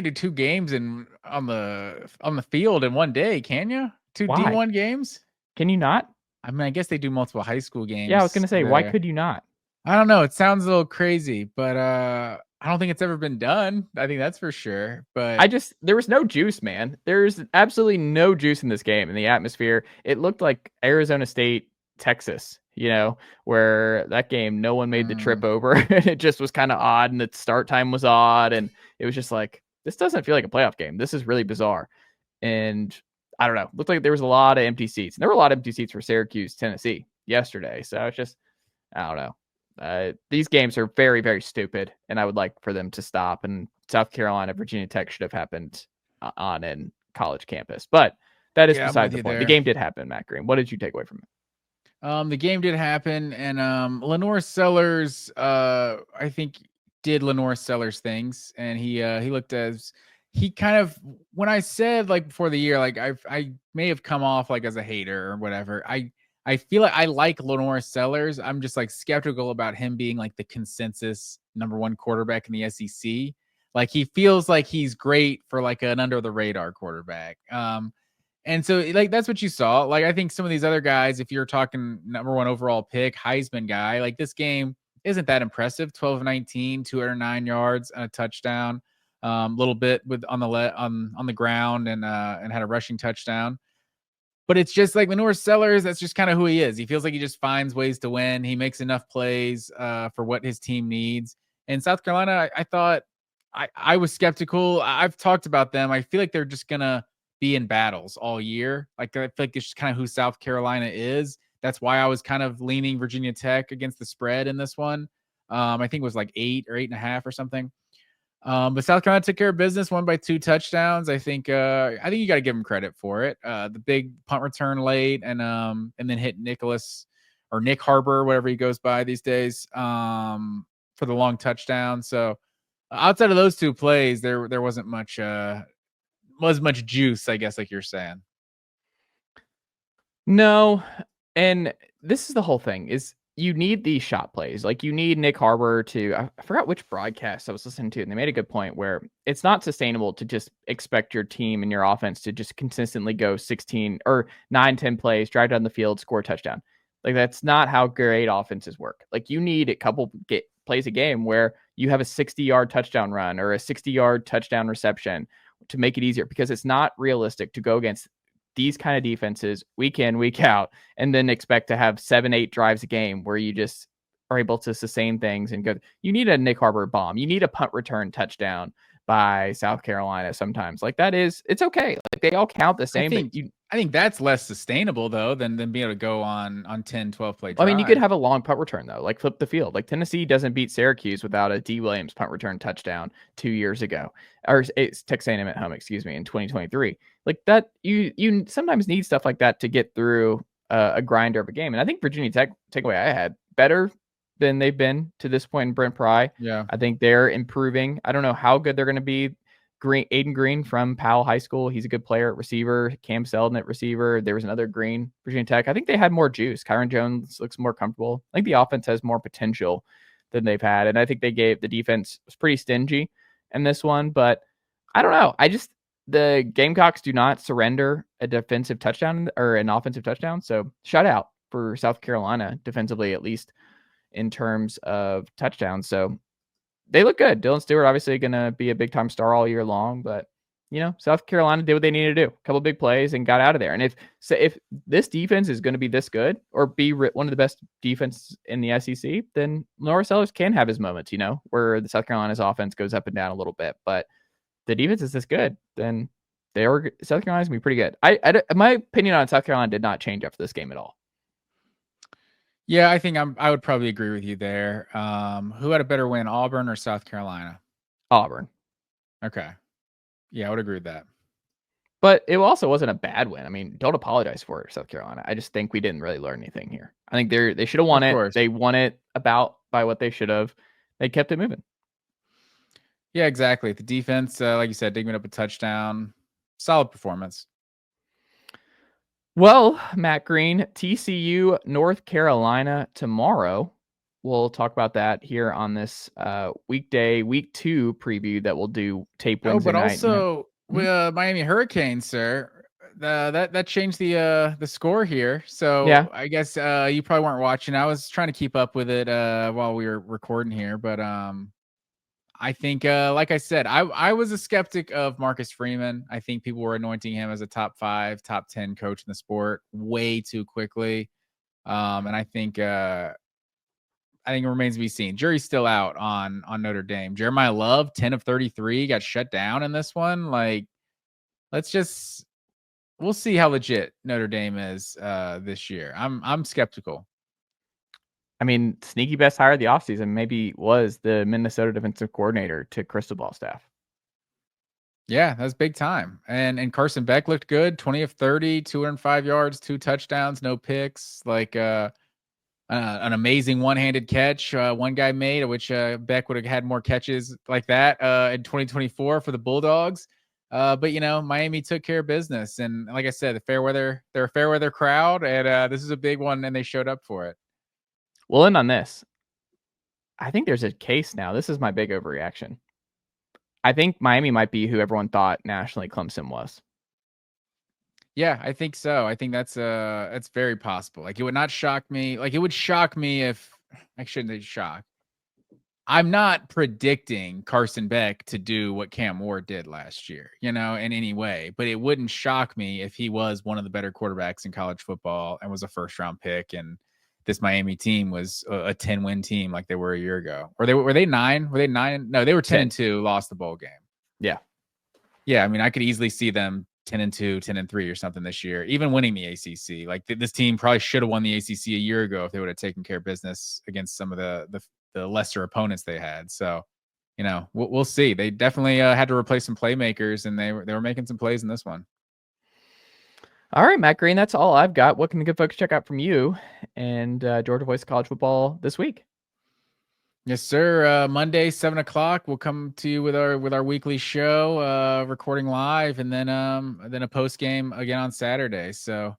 do 2 games on the field in one day, can you? 2 Why? D1 games? Can you not? I mean, I guess they do multiple high school Yeah, I was games gonna say, why there. could you not? I don't know. It sounds a little crazy, but I don't think it's ever been done. I think that's for sure. But There was no juice, man. There's absolutely no juice in this game in the atmosphere. It looked like Arizona State, Texas, where that game, no one made the trip over. And it just was kind of odd. And the start time was odd. And it was just like, this doesn't feel like a playoff game. This is really bizarre. And I don't know. Looked like there was a lot of empty seats. And there were a lot of empty seats for Syracuse, Tennessee yesterday. So it's just, I don't know. These games are very, very stupid, and I would like for them to stop. And South Carolina, Virginia Tech should have happened on in college campus, but that is yeah, I'm beside with the you point. there. The game did happen, Matt Green. What did you take away from it? The game did happen, and Lenore Sellers, I think, did Lenore Sellers things, and he looked as he kind of when I said like before the year, like I may have come off like as a hater or whatever. I feel like I like Lenore Sellers. I'm just like skeptical about him being like the consensus #1 quarterback in the SEC. Like he feels like he's great for like an under the radar quarterback. And so like that's what you saw. Like I think some of these other guys, if you're talking #1 overall pick, Heisman guy, like this game isn't that impressive. 12-19, 209 yards and a touchdown. Little bit with on the ground and had a rushing touchdown. But it's just like Lenore Sellers, that's just kind of who he is. He feels like he just finds ways to win. He makes enough plays for what his team needs. And South Carolina, I thought I was skeptical. I've talked about them. I feel like they're just gonna be in battles all year. Like I feel like it's just kind of who South Carolina is. That's why I was kind of leaning Virginia Tech against the spread in this one. I think it was like 8 or 8.5 or something. But South Carolina took care of business, won by 2 touchdowns. I think you got to give them credit for it. The big punt return late, and then hit Nicholas or Nick Harbor, whatever he goes by these days, for the long touchdown. So outside of those 2 plays, there wasn't much juice, I guess, like you're saying. No, and this is the whole thing is you need these shot plays. Like you need Nick Harbor to, I forgot which broadcast I was listening to, and they made a good point where it's not sustainable to just expect your team and your offense to just consistently go 16 or 9, 10 plays, drive down the field, score a touchdown. Like that's not how great offenses work. Like you need a couple plays a game where you have a 60-yard touchdown run or a 60-yard touchdown reception to make it easier, because it's not realistic to go against these kind of defenses week in, week out, and then expect to have 7, 8 drives a game where you just are able to sustain things and go. You need a Nick Harbor bomb. You need a punt return touchdown by South Carolina sometimes. Like that is, it's okay. Like they all count the same. I think that's less sustainable though than being able to go on 10, 12 play drive. I mean, you could have a long punt return though, like flip the field. Like Tennessee doesn't beat Syracuse without a D. Williams punt return touchdown 2 years ago, or it's Texas A&M at home, excuse me, in 2023. Like that, you sometimes need stuff like that to get through a grinder of a game. And I think Virginia Tech takeaway I had better than they've been to this point in Brent Pry. Yeah, I think they're improving. I don't know how good they're going to be. Aiden Green from Powell High School. He's a good player at receiver. Cam Selden at receiver. There was another Green, Virginia Tech. I think they had more juice. Kyron Jones looks more comfortable. I think the offense has more potential than they've had. And I think the defense was pretty stingy in this one, but I don't know. The Gamecocks do not surrender a defensive touchdown or an offensive touchdown. So shutout for South Carolina defensively, at least in terms of touchdowns. So they look good. Dylan Stewart obviously going to be a big time star all year long, but South Carolina did what they needed to do. A couple big plays and got out of there. And if this defense is going to be this good or be one of the best defenses in the SEC, then Norris Sellers can have his moments, where the South Carolina's offense goes up and down a little bit, but the defense is this good, then South Carolina's going to be pretty good. My opinion on South Carolina did not change after this game at all. Yeah, I think I would probably agree with you there. Who had a better win, Auburn or South Carolina? Auburn. Okay. Yeah, I would agree with that. But it also wasn't a bad win. I mean, don't apologize for it, South Carolina. I just think we didn't really learn anything here. I think they should have won it. They won it about by what they should have. They kept it moving. Yeah, exactly. The defense, like you said, digging up a touchdown. Solid performance. Well, Matt Green, TCU, North Carolina tomorrow. We'll talk about that here on this weekday, week 2 preview that we'll do tape Wednesday night. But also, Miami Hurricanes, sir. That changed the score here. So yeah. I guess you probably weren't watching. I was trying to keep up with it while we were recording here, but I think, like I said, I was a skeptic of Marcus Freeman. I think people were anointing him as a top 5, top 10 coach in the sport way too quickly. And I think it remains to be seen. Jury's still out on Notre Dame. Jeremiah Love, 10 of 33, got shut down in this one. Like, we'll see how legit Notre Dame is this year. I'm skeptical. I mean, sneaky best hire of the offseason maybe was the Minnesota defensive coordinator to Cristobal staff. Yeah, that's big time. And Carson Beck looked good, 20 of 30, 205 yards, 2 touchdowns, no picks. Like an amazing one-handed catch one guy made, which Beck would have had more catches like that in 2024 for the Bulldogs. But Miami took care of business, and like I said, they're a fair weather crowd, and this is a big one, and they showed up for it. We'll end on this. I think there's a case now. This is my big overreaction. I think Miami might be who everyone thought nationally Clemson was. Yeah, I think so. I think that's very possible. Like, it would not shock me. Like, it would shock me if I shouldn't say shock. I'm not predicting Carson Beck to do what Cam Ward did last year, in any way. But it wouldn't shock me if he was one of the better quarterbacks in college football and was a first-round pick, and this Miami team was a 10-win team like they were a year ago. Or were they 9? Were they 9? No, they were 10-2, lost the bowl game. Yeah. Yeah, I mean, I could easily see them 10-2, 10-3 or something this year, even winning the ACC. Like, this team probably should have won the ACC a year ago if they would have taken care of business against some of the lesser opponents they had. So, we'll see. They definitely had to replace some playmakers, and they were making some plays in this one. All right, Matt Green, that's all I've got. What can the good folks check out from you and Georgia Voice of College Football this week? Yes, sir. Monday, 7:00, we'll come to you with our weekly show, recording live, and then a post game again on Saturday. So,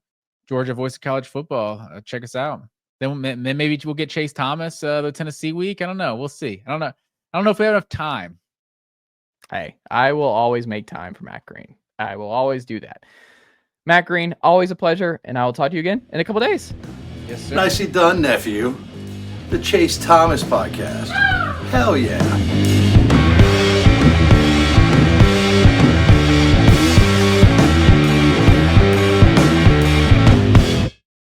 Georgia Voice of College Football, check us out. then maybe we'll get Chase Thomas the Tennessee week. I don't know. We'll see. I don't know if we have enough time. Hey, I will always make time for Matt Green. I will always do that. Matt Green, always a pleasure, and I will talk to you again in a couple days. Yes, sir. Nicely done, nephew. The Chase Thomas Podcast. Hell yeah.